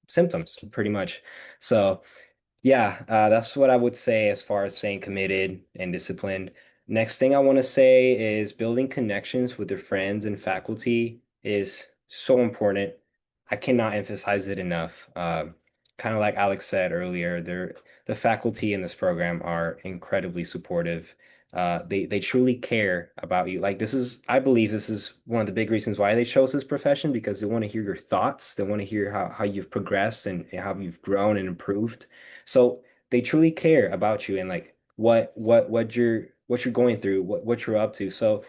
symptoms, pretty much. So. Yeah, that's what I would say as far as staying committed and disciplined. Next thing I want to say is building connections with your friends and faculty is so important. I cannot emphasize it enough. Kind of like Alex said earlier, the faculty in this program are incredibly supportive. They truly care about you. Like I believe this is one of the big reasons why they chose this profession because they want to hear your thoughts. They want to hear how you've progressed and how you've grown and improved. So they truly care about you and like what you're going through, what you're up to. So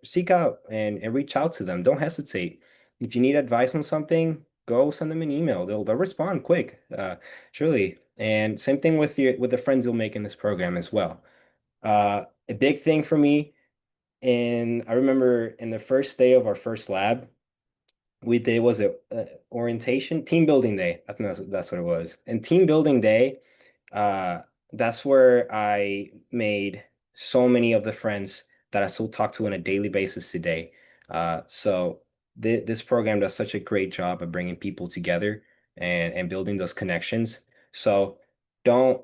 seek out and reach out to them. Don't hesitate. If you need advice on something, go send them an email. They'll respond quick, surely. And same thing with the friends you'll make in this program as well. A big thing for me, and I remember in the first day of our first lab, we did was it orientation, team building day. I think that's what it was. And team building day, uh, that's where I made so many of the friends that I still talk to on a daily basis today. So th this program does such a great job of bringing people together and building those connections. So don't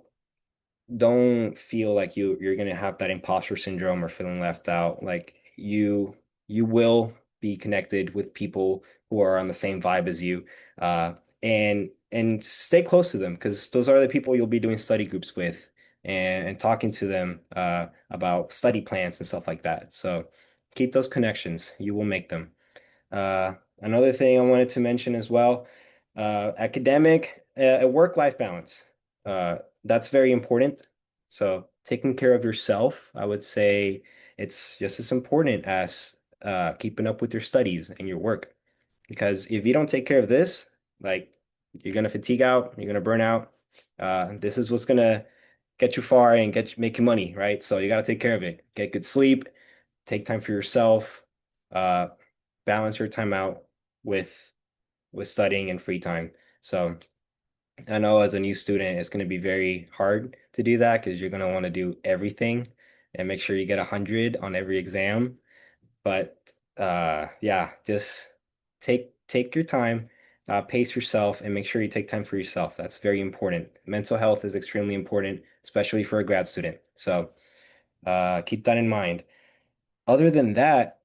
don't feel like you're gonna have that imposter syndrome or feeling left out. Like you will be connected with people who are on the same vibe as you. And stay close to them because those are the people you'll be doing study groups with and talking to them about study plans and stuff like that. So keep those connections. You will make them. Another thing I wanted to mention as well, academic, work-life balance. That's very important. So taking care of yourself, I would say it's just as important as keeping up with your studies and your work. Because if you don't take care of this, like you're gonna fatigue out, you're gonna burn out. This is what's gonna get you far and make you money, right? So you gotta take care of it. Get good sleep, take time for yourself, uh, balance your time out with studying and free time. So I know as a new student, it's going to be very hard to do that because you're going to want to do everything and make sure you get 100 on every exam. But yeah, just take your time, pace yourself, and make sure you take time for yourself. That's very important. Mental health is extremely important, especially for a grad student. So keep that in mind. Other than that,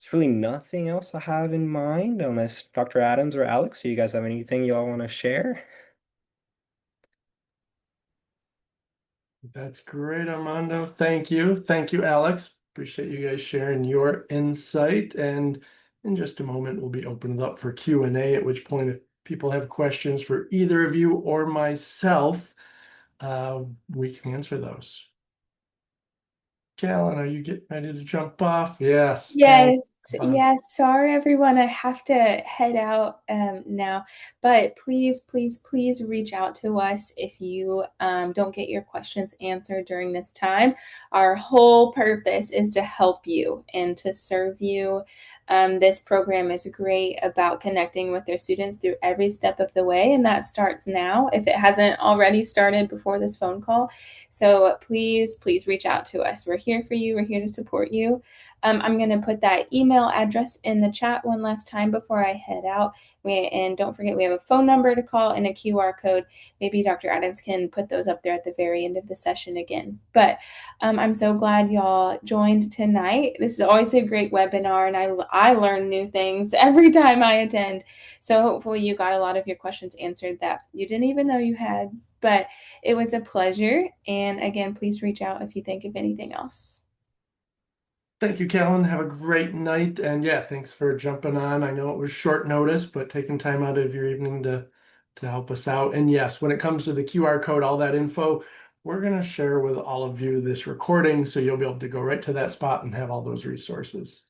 there's really nothing else I have in mind unless Dr. Adams or Alex, do you guys have anything you all want to share? That's great, Armando. Thank you. Thank you, Alex. Appreciate you guys sharing your insight. And in just a moment, we'll be opening it up for Q&A, at which point if people have questions for either of you or myself, we can answer those. Callan, are you getting ready to jump off? Yes. Yes, Fun. yes. Sorry, everyone. I have to head out now, but please, please, please reach out to us if you don't get your questions answered during this time. Our whole purpose is to help you and to serve you. This program is great about connecting with their students through every step of the way, and that starts now if it hasn't already started before this phone call. So please, please reach out to us. We're here for you. We're here to support you. I'm going to put that email address in the chat one last time before I head out. And don't forget, we have a phone number to call and a QR code. Maybe Dr. Adams can put those up there at the very end of the session again. But I'm so glad y'all joined tonight. This is always a great webinar, and I learn new things every time I attend. So hopefully you got a lot of your questions answered that you didn't even know you had. But it was a pleasure. And again, please reach out if you think of anything else. Thank you, Callan. Have a great night. And yeah, thanks for jumping on. I know it was short notice, but taking time out of your evening to help us out. And yes, when it comes to the QR code, all that info, we're going to share with all of you this recording, so you'll be able to go right to that spot and have all those resources.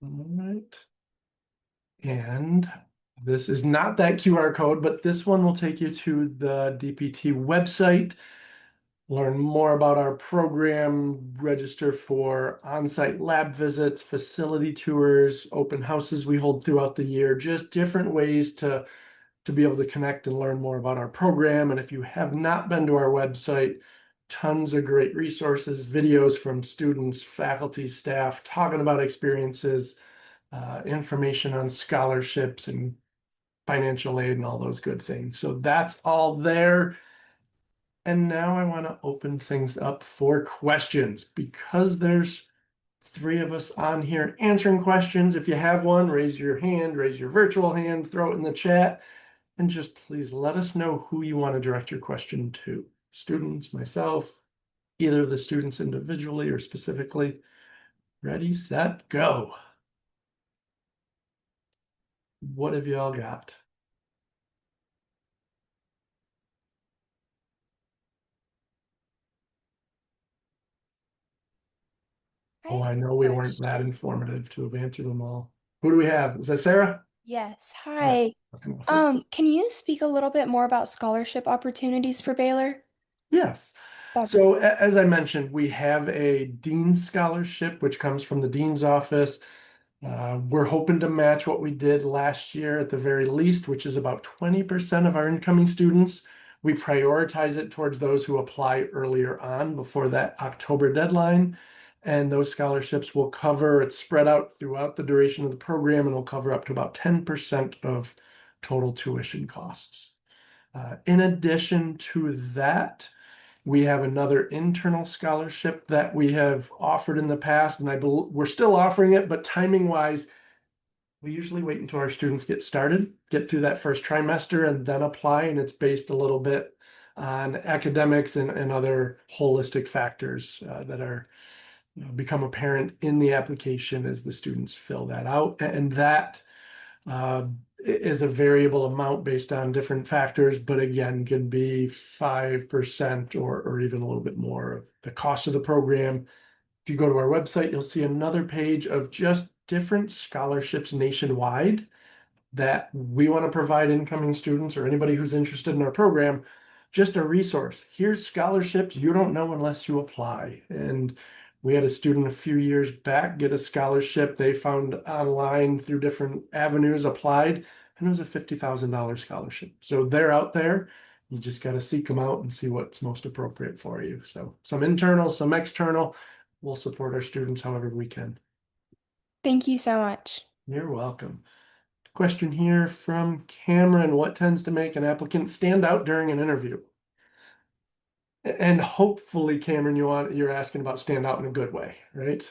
All right. And this is not that QR code, but this one will take you to the DPT website, learn more about our program, register for on-site lab visits, facility tours, open houses we hold throughout the year, just different ways to be able to connect and learn more about our program. And if you have not been to our website, tons of great resources, videos from students, faculty, staff, talking about experiences, information on scholarships and financial aid and all those good things. So that's all there. And now I want to open things up for questions because there's three of us on here answering questions. If you have one, raise your hand, raise your virtual hand, throw it in the chat, and just please let us know who you want to direct your question to. Students, myself, either of the students individually or specifically. Ready, set, go. What have you all got? Oh, I know we weren't that informative to have answered them all. Who do we have? Is that Sarah? Yes. Yeah. Hi. Okay, well, thank- Can you speak a little bit more about scholarship opportunities for Baylor? Yes. That'd So as I mentioned, we have a Dean's Scholarship, which comes from the Dean's office. We're hoping to match what we did last year at the very least, which is about 20% of our incoming students. We prioritize it towards those who apply earlier on before that October deadline. And those scholarships will cover, it's spread out throughout the duration of the program, and it'll cover up to about 10% of total tuition costs. In addition to that, we have another internal scholarship that we have offered in the past, and we're still offering it, but timing wise, we usually wait until our students get started, get through that first trimester, and then apply. And it's based a little bit on academics and other holistic factors that are become apparent in the application as the students fill that out. And that uh, is a variable amount based on different factors, but again, can be 5% or even a little bit more of the cost of the program. If you go to our website, you'll see another page of just different scholarships nationwide that we want to provide incoming students or anybody who's interested in our program, just a resource. Here's scholarships you don't know unless you apply. And we had a student a few years back get a scholarship they found online through different avenues, applied, and it was a $50,000 scholarship. So they're out there. You just got to seek them out and see what's most appropriate for you. So some internal, some external. We'll support our students however we can. Thank you so much. You're welcome. Question here from Cameron. What tends to make an applicant stand out during an interview? And hopefully, Cameron, you're asking about stand out in a good way, right?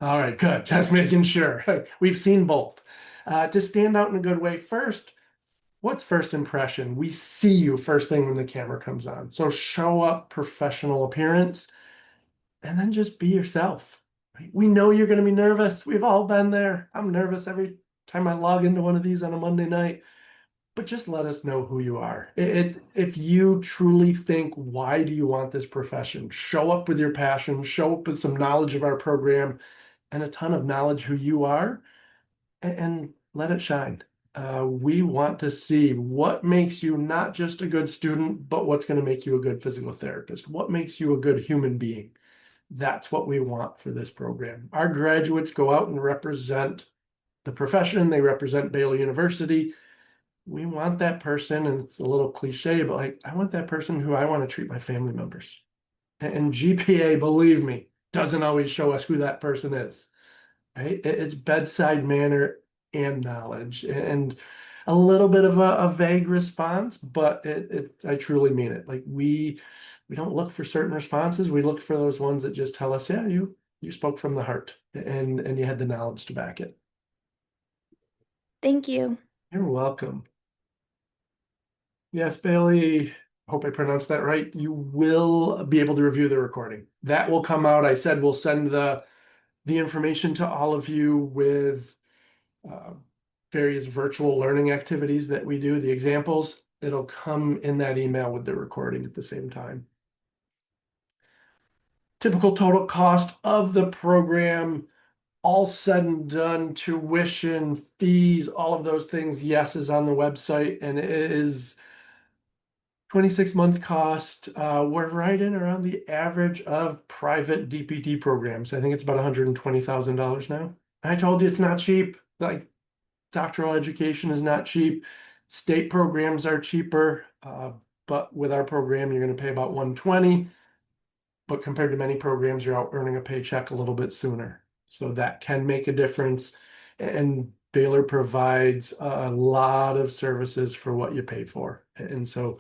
All right, good. Just making sure. We've seen both. To stand out in a good way, first, what's first impression? We see you first thing when the camera comes on. So show up professional appearance and then just be yourself. Right? We know you're going to be nervous. We've all been there. I'm nervous every time I log into one of these on a Monday night. But just let us know who you are. If you truly think, why do you want this profession? Show up with your passion, show up with some knowledge of our program and a ton of knowledge who you are, and let it shine. We want to see what makes you not just a good student, but what's going to make you a good physical therapist. What makes you a good human being? That's what we want for this program. Our graduates go out and represent the profession. They represent Baylor University. We want that person, and it's a little cliche, but like, I want that person who I want to treat my family members. And GPA, believe me, doesn't always show us who that person is, right? It's bedside manner and knowledge, and a little bit of a vague response, but I truly mean it. Like we don't look for certain responses. We look for those ones that just tell us, yeah, you spoke from the heart and you had the knowledge to back it. Thank you. You're welcome. Yes, Bailey, hope I pronounced that right. You will be able to review the recording. That will come out. I said we'll send the information to all of you with various virtual learning activities that we do, the examples. It'll come in that email with the recording at the same time. Typical total cost of the program. all said and done, tuition, fees, all of those things, yes, is on the website, and it is 26-month cost. We're right in around the average of private DPT programs. I think it's about $120,000 now. I told you it's not cheap. Like, doctoral education is not cheap. State programs are cheaper, but with our program, you're going to pay about 120. But compared to many programs, you're out earning a paycheck a little bit sooner. So that can make a difference. And Baylor provides a lot of services for what you pay for. And so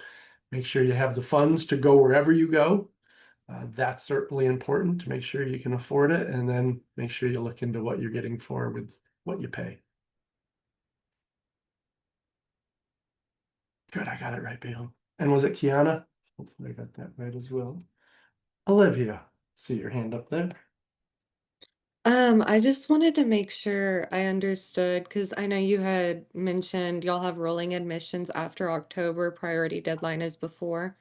make sure you have the funds to go wherever you go. That's certainly important to make sure you can afford it. And then make sure you look into what you're getting for with what you pay. Good, I got it right, Baylor. And was it Kiana? Hopefully I got that right as well. Olivia, see your hand up there. I just wanted to make sure I understood because I know you had mentioned y'all have rolling admissions after October, priority deadline is before.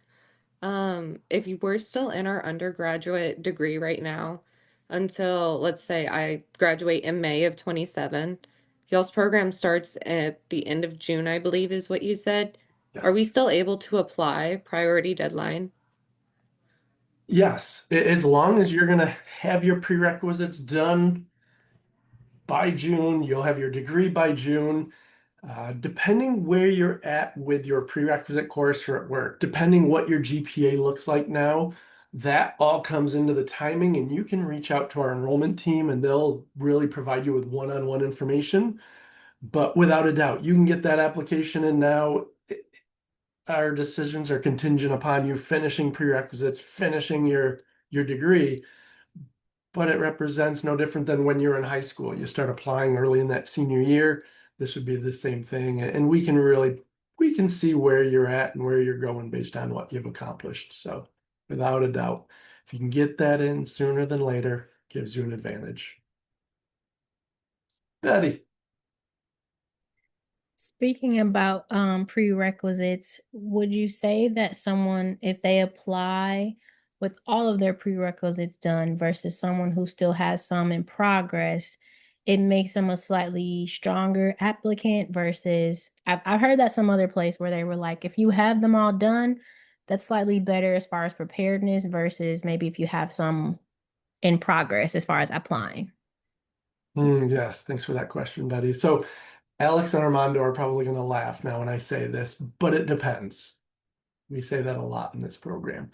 If you were still in our undergraduate degree right now, until let's say I graduate in May of 27, y'all's program starts at the end of June, I believe is what you said. Are we Yes. still able to apply priority deadline? Yes, as long as you're gonna have your prerequisites done by June, you'll have your degree by June. Depending where you're at with your prerequisite course or at work, depending what your GPA looks like now, that all comes into the timing, and you can reach out to our enrollment team and they'll really provide you with one-on-one information. But without a doubt, you can get that application in now. Our decisions are contingent upon you finishing prerequisites, finishing your degree, but it represents no different than when you're in high school. You start applying early in that senior year. This would be the same thing. And we can see where you're at and where you're going based on what you've accomplished. So without a doubt, if you can get that in sooner than later, gives you an advantage. Betty. Speaking about prerequisites, would you say that someone, if they apply with all of their prerequisites done versus someone who still has some in progress, it makes them a slightly stronger applicant versus I've heard that some other place where they were like, if you have them all done, that's slightly better as far as preparedness versus maybe if you have some in progress as far as applying. Yes, thanks for that question, Betty. So Alex and Armando are probably going to laugh now when I say this, but it depends. We say that a lot in this program.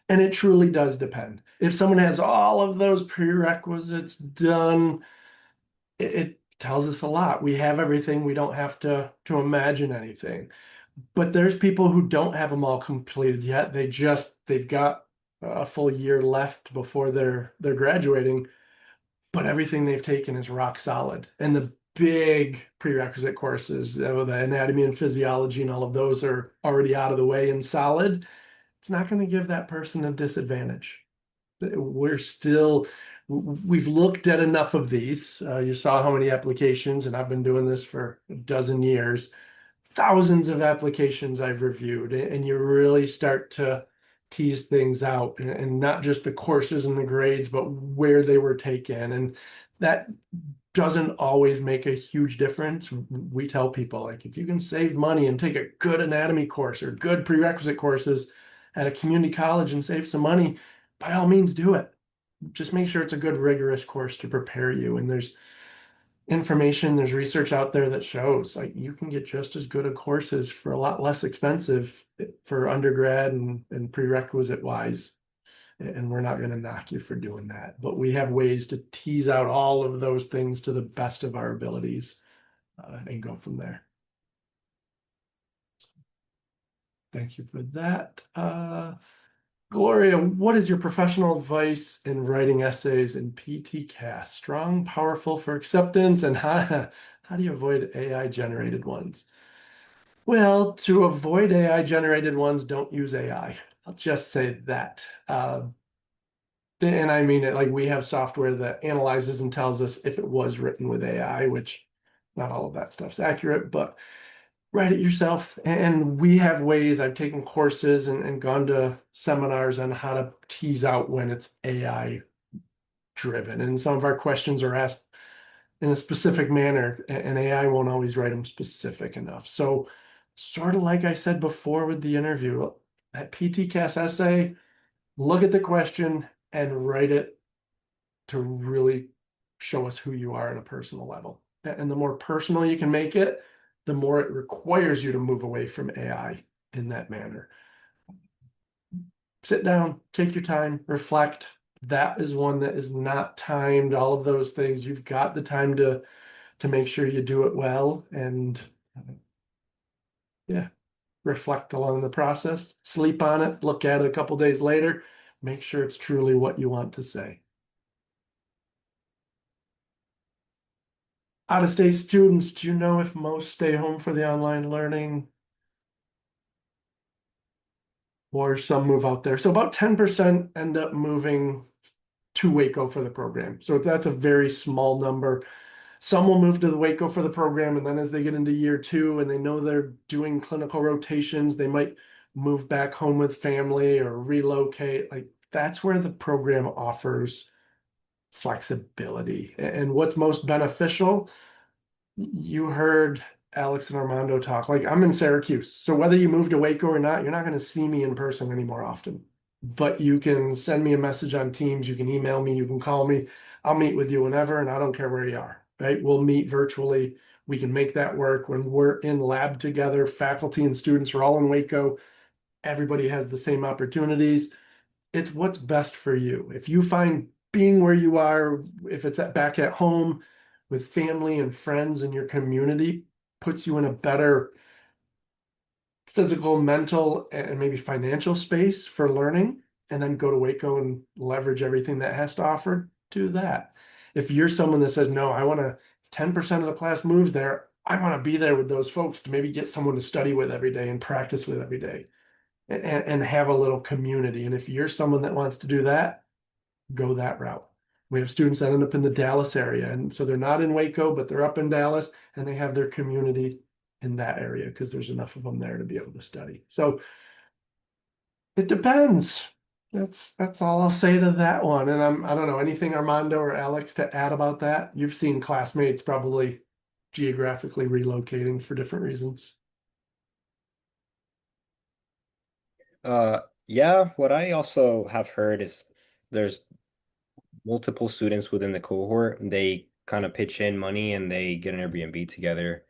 And it truly does depend. If someone has all of those prerequisites done, it tells us a lot. We have everything. We don't have to imagine anything. But there's people who don't have them all completed yet. They've got a full year left before they're graduating, but everything they've taken is rock solid. And the big prerequisite courses, the anatomy and physiology and all of those are already out of the way and solid. It's not going to give that person a disadvantage. We've looked at enough of these. You saw how many applications, and I've been doing this for a dozen years. Thousands of applications I've reviewed, and you really start to tease things out, and not just the courses and the grades, but where they were taken. And that doesn't always make a huge difference. We tell people, like, if you can save money and take a good anatomy course or good prerequisite courses at a community college and save some money, by all means do it. Just make sure it's a good, rigorous course to prepare you. And there's research out there that shows like you can get just as good a courses for a lot less expensive for undergrad and prerequisite wise. And we're not going to knock you for doing that. But we have ways to tease out all of those things to the best of our abilities and go from there. Thank you for that. Gloria, what is your professional advice in writing essays in PTCast? Strong, powerful for acceptance, and how do you avoid AI-generated ones? Well, to avoid AI-generated ones, don't use AI. I'll just say that. And I mean it, like we have software that analyzes and tells us if it was written with AI, which not all of that stuff's accurate, but write it yourself. And we have ways. I've taken courses and gone to seminars on how to tease out when it's AI driven. And some of our questions are asked in a specific manner, and AI won't always write them specific enough. So, sort of like I said before with the interview, that PTCAS essay, look at the question and write it to really show us who you are at a personal level. And the more personal you can make it, the more it requires you to move away from AI in that manner. Sit down, take your time, reflect. That is one that is not timed, all of those things. You've got the time to make sure you do it well and yeah, reflect along the process, sleep on it, look at it a couple days later, make sure it's truly what you want to say. Out-of-state students, do you know if most stay home for the online learning or some move out there? So about 10% end up moving to Waco for the program. So that's a very small number. Some will move to the Waco for the program, and then as they get into year 2 and they know they're doing clinical rotations, they might move back home with family or relocate. Like that's where the program offers flexibility. And what's most beneficial, you heard Alex and Armando talk. Like I'm in Syracuse, so whether you move to Waco or not, you're not going to see me in person any more often. But you can send me a message on Teams, you can email me, you can call me. I'll meet with you whenever, and I don't care where you are, right? We'll meet virtually. We can make that work when we're in lab together. Faculty and students are all in Waco. Everybody has the same opportunities. It's what's best for you. If you find being where you are, if it's back at home with family and friends in your community, puts you in a better physical, mental, and maybe financial space for learning, and then go to Waco and leverage everything that has to offer, do that. If you're someone that says, no, I want to, 10% of the class moves there, I want to be there with those folks to maybe get someone to study with every day and practice with every day and have a little community. And if you're someone that wants to do that, go that route. We have students that end up in the Dallas area, and so they're not in Waco, but they're up in Dallas, and they have their community in that area because there's enough of them there to be able to study. So it depends. That's all I'll say to that one. And I don't know anything Armando or Alex to add about that. You've seen classmates probably geographically relocating for different reasons. Yeah, what I also have heard is there's multiple students within the cohort. They kind of pitch in money and they get an Airbnb together,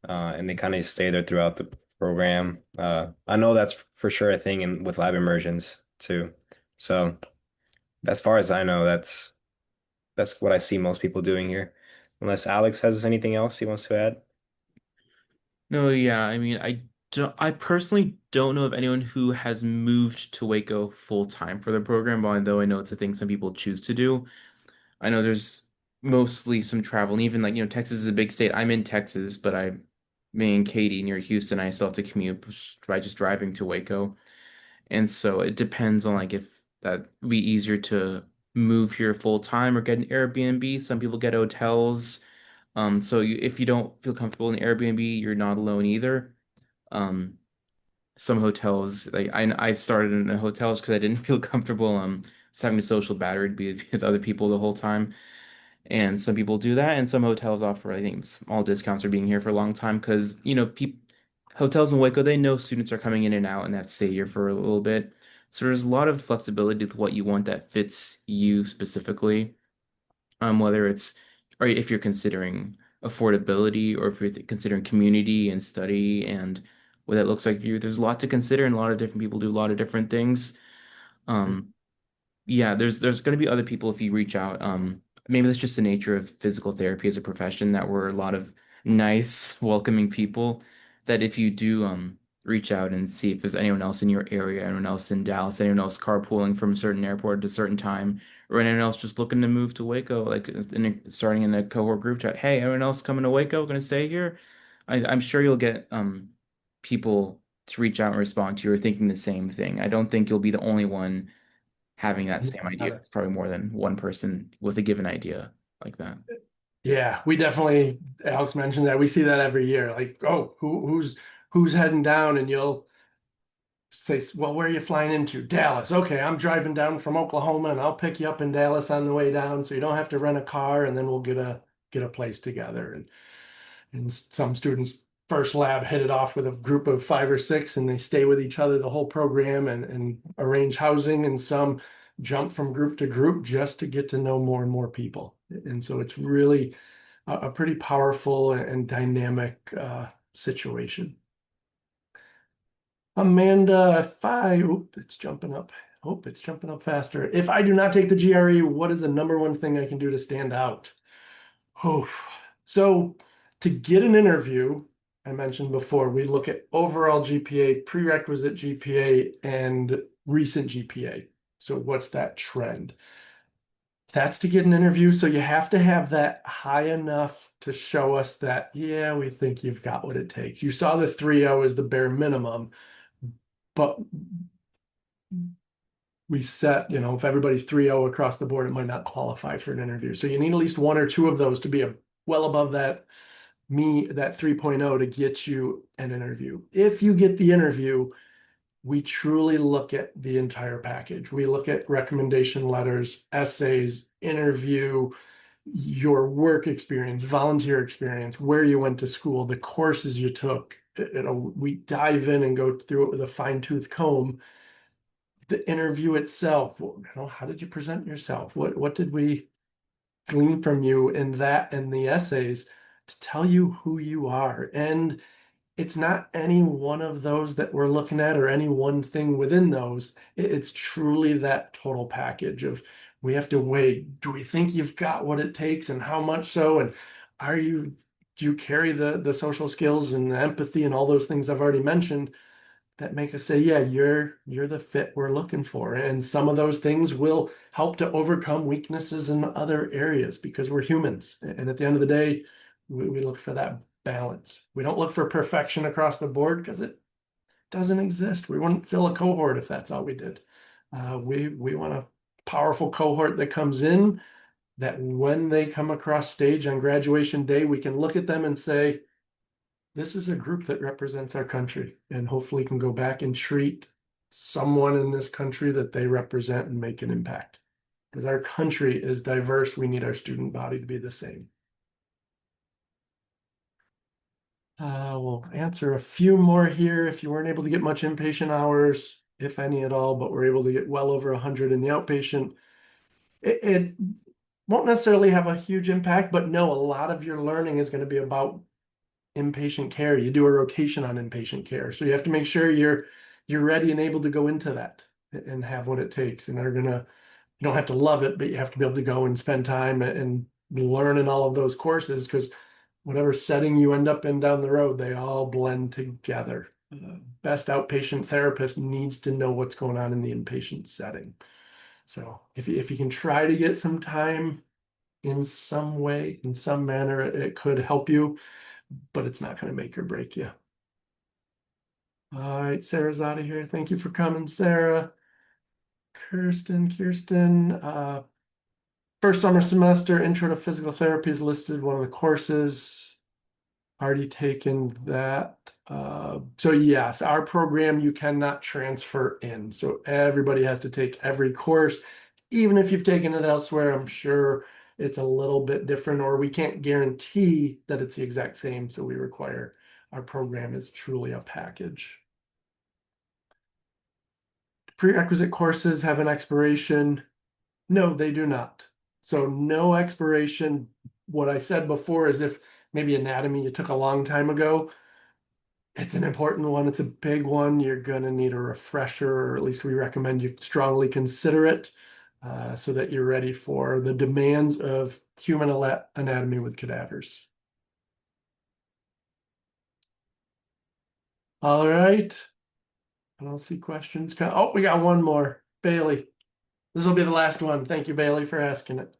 and they kind of stay there throughout the program. I know that's for sure a thing in with lab immersions too. So as far as I know, that's what I see most people doing here. Unless Alex has anything else he wants to add. No, yeah, I mean, I personally don't know of anyone who has moved to Waco full time for the program, although I know it's a thing some people choose to do. I know there's mostly some travel, and even like, Texas is a big state. I'm in Texas, but me and Katie near Houston, I still have to commute by just driving to Waco. And so it depends on like if that would be easier to move here full time or get an Airbnb. Some people get hotels. So if you don't feel comfortable in Airbnb, you're not alone either. Um, some hotels, like I started in the hotels because I didn't feel comfortable just having a social battery to be with other people the whole time. And some people do that, and some hotels offer, I think, small discounts for being here for a long time because, people hotels in Waco, they know students are coming in and out and have to stay here for a little bit. So there's a lot of flexibility with what you want that fits you specifically. Whether it's or if you're considering affordability or if you're considering community and study and what that looks like for you. There's a lot to consider and a lot of different people do a lot of different things. Um, yeah, there's going to be other people if you reach out. Maybe that's just the nature of physical therapy as a profession that we're a lot of nice, welcoming people. That if you do reach out and see if there's anyone else in your area, anyone else in Dallas, anyone else carpooling from a certain airport at a certain time, or anyone else just looking to move to Waco, like starting in a cohort group chat. Hey, anyone else coming to Waco? Going to stay here? I'm sure you'll get people to reach out and respond to you or thinking the same thing. I don't think you'll be the only one having that same idea. It's probably more than one person with a given idea like that. Yeah, we definitely, Alex mentioned that. We see that every year. Like, oh, who's heading down? And you'll say, well, where are you flying into? Dallas. Okay, I'm driving down from Oklahoma and I'll pick you up in Dallas on the way down so you don't have to rent a car and then we'll get get a place together. And some students first lab hit it off with a group of 5 or 6 and they stay with each other the whole program and arrange housing, and some jump from group to group just to get to know more and more people. And so it's really a pretty powerful and dynamic situation. Amanda, it's jumping up. It's jumping up faster. If I do not take the GRE, what is the number one thing I can do to stand out? Oh, so to get an interview, I mentioned before, we look at overall GPA, prerequisite GPA, and recent GPA. So what's that trend? That's to get an interview. So you have to have that high enough to show us that, yeah, we think you've got what it takes. You saw the 3.0 as the bare minimum, but we set, if everybody's 3.0 across the board, it might not qualify for an interview. So you need at least 1 or 2 of those to be well above that 3.0 to get you an interview. If you get the interview, we truly look at the entire package. We look at recommendation letters, essays, interview, your work experience, volunteer experience, where you went to school, the courses you took. We dive in and go through it with a fine-tooth comb. The interview itself, how did you present yourself? What did we glean from you in that and the essays to tell you who you are? And it's not any one of those that we're looking at or any one thing within those. It's truly that total package of, we have to weigh, do we think you've got what it takes and how much so? And do you carry the social skills and the empathy and all those things I've already mentioned that make us say, yeah, you're the fit we're looking for. And some of those things will help to overcome weaknesses in other areas because we're humans. And at the end of the day, we look for that balance. We don't look for perfection across the board because it doesn't exist. We wouldn't fill a cohort if that's all we did. We want a powerful cohort that comes in, that when they come across stage on graduation day, we can look at them and say, this is a group that represents our country, and hopefully can go back and treat someone in this country that they represent and make an impact. Because our country is diverse, we need our student body to be the same. We'll answer a few more here. If you weren't able to get much inpatient hours, if any at all, but we're able to get well over 100 in the outpatient, it won't necessarily have a huge impact, but no, a lot of your learning is going to be about inpatient care. You do a rotation on inpatient care. So you have to make sure you're ready and able to go into that and have what it takes. And you don't have to love it, but you have to be able to go and spend time and learn in all of those courses, because whatever setting you end up in down the road, they all blend together. Best outpatient therapist needs to know what's going on in the inpatient setting. So if you can try to get some time in some way, in some manner, it could help you, but it's not going to make or break you. All right, Sarah's out of here. Thank you for coming, Sarah. Kirsten, first summer semester, Intro to Physical Therapy is listed, one of the courses. Already taken that. So yes, our program you cannot transfer in. So everybody has to take every course. Even if you've taken it elsewhere, I'm sure it's a little bit different, or we can't guarantee that it's the exact same. So we require our program is truly a package. Prerequisite courses have an expiration. No, they do not. So no expiration. What I said before is if maybe anatomy you took a long time ago, it's an important one. It's a big one. You're going to need a refresher, or at least we recommend you strongly consider it so that you're ready for the demands of human anatomy with cadavers. All right. I don't see questions. Oh, we got one more. Bailey. This will be the last one. Thank you, Bailey, for asking it.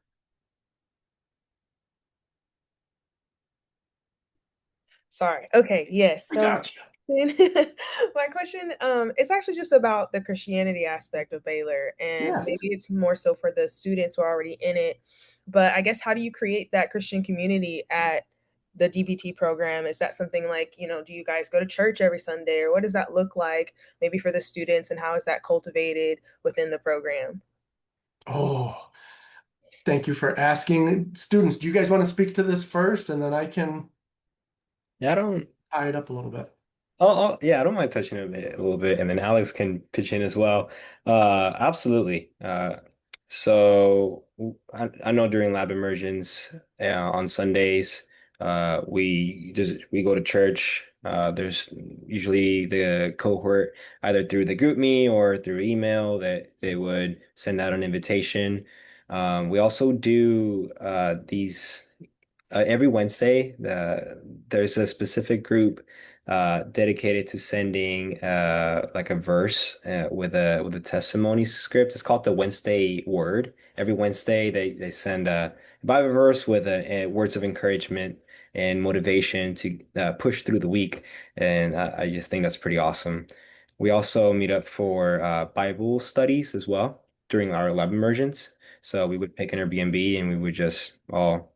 Sorry. Okay. Yes. I So got you. my question is actually just about the Christianity aspect of Baylor, and Yes. maybe it's more so for the students who are already in it. But I guess, how do you create that Christian community at the DPT program? Is that something like, do you guys go to church every Sunday, or what does that look like maybe for the students, and how is that cultivated within the program? Oh, Thank you for asking. Students, do you guys want to speak to this first, and then I can Yeah, I don't. tie it up a little bit? Yeah, I don't mind touching on it a little bit, and then Alex can pitch in as well. Absolutely. I know during lab immersions on Sundays, we go to church. There's usually the cohort either through the group me or through email that they would send out an invitation. We also do these every Wednesday. There's a specific group dedicated to sending like a verse with a testimony script. It's called the Wednesday Word. Every Wednesday they send a Bible verse with words of encouragement and motivation to push through the week, and I just think that's pretty awesome. We also meet up for Bible studies as well during our lab immersions. So we would pick an Airbnb and we would just all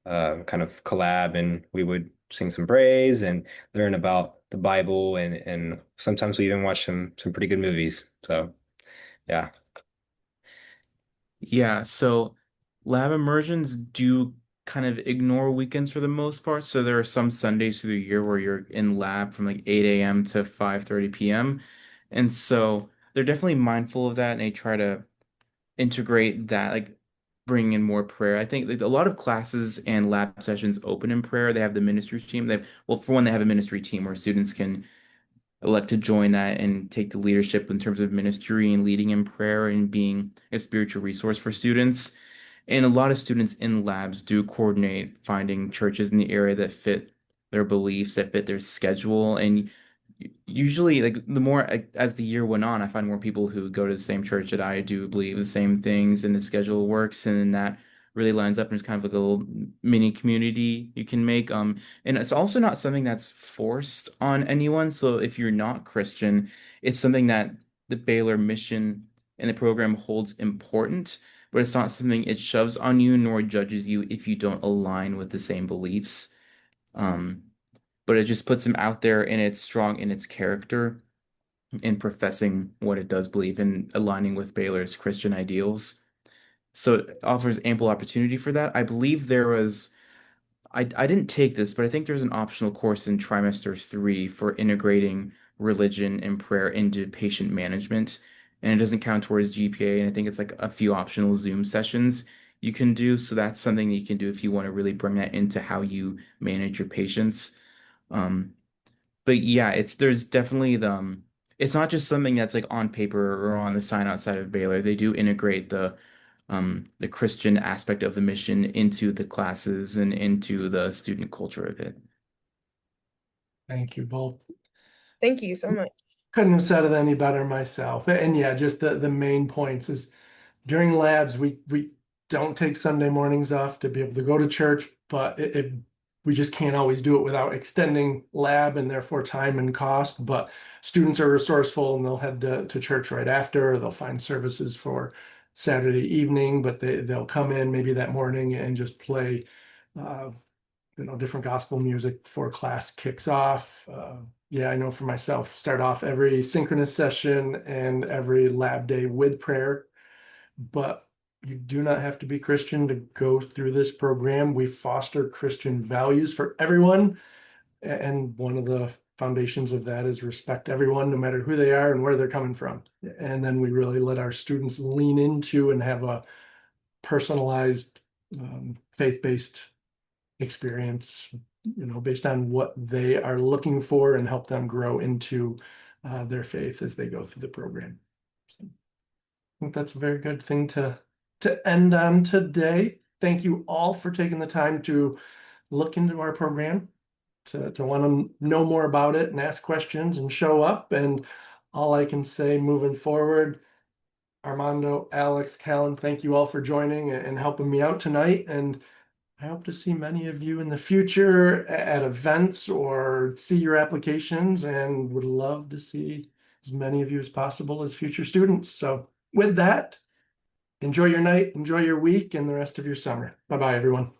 kind of collab, and we would sing some praise and learn about the Bible, and sometimes we even watch some pretty good movies. So yeah. Yeah, so lab immersions do kind of ignore weekends for the most part. So there are some Sundays through the year where you're in lab from like 8 a.m. to 5:30 p.m. And so they're definitely mindful of that and they try to integrate that, like bring in more prayer. I think like, a lot of classes and lab sessions open in prayer. They have the ministry team. Well, for one, they have a ministry team where students can elect to join that and take the leadership in terms of ministry and leading in prayer and being a spiritual resource for students. And a lot of students in labs do coordinate finding churches in the area that fit their beliefs, that fit their schedule. And usually, like the more as the year went on, I find more people who go to the same church that I do believe the same things, and the schedule works, and then that really lines up and it's kind of like a little mini community you can make. And it's also not something that's forced on anyone. So if you're not Christian, it's something that the Baylor mission and the program holds important, but it's not something it shoves on you nor judges you if you don't align with the same beliefs. Um, but it just puts them out there and it's strong in its character in professing what it does believe in aligning with Baylor's Christian ideals. So it offers ample opportunity for that. I believe there was I didn't take this, but I think there's an optional course in trimester 3 for integrating religion and prayer into patient management. And it doesn't count towards GPA. And I think it's like a few optional Zoom sessions you can do. So that's something that you can do if you want to really bring that into how you manage your patients. Um, but yeah, there's definitely it's not just something that's like on paper or on the sign outside of Baylor. They do integrate the Christian aspect of the mission into the classes and into the student culture of it. Thank you both. Thank you so much. Couldn't have said it any better myself. And yeah, just the main points is during labs, we don't take Sunday mornings off to be able to go to church, but we just can't always do it without extending lab and therefore time and cost. But students are resourceful and they'll head to church right after, or they'll find services for Saturday evening, but they'll come in maybe that morning and just play uh, different gospel music before class kicks off. Yeah, I know for myself, start off every synchronous session and every lab day with prayer, but you do not have to be Christian to go through this program. We foster Christian values for everyone. And one of the foundations of that is respect everyone, no matter who they are and where they're coming from. And then we really let our students lean into and have a personalized, faith-based experience, based on what they are looking for and help them grow into their faith as they go through the program. So I think that's a very good thing to end on today. Thank you all for taking the time to look into our program, to want to know more about it and ask questions and show up. And all I can say moving forward, Armando, Alex, Callan, thank you all for joining and helping me out tonight. And I hope to see many of you in the future at events or see your applications, and would love to see as many of you as possible as future students. So with that, enjoy your night, enjoy your week, and the rest of your summer. Bye-bye, everyone.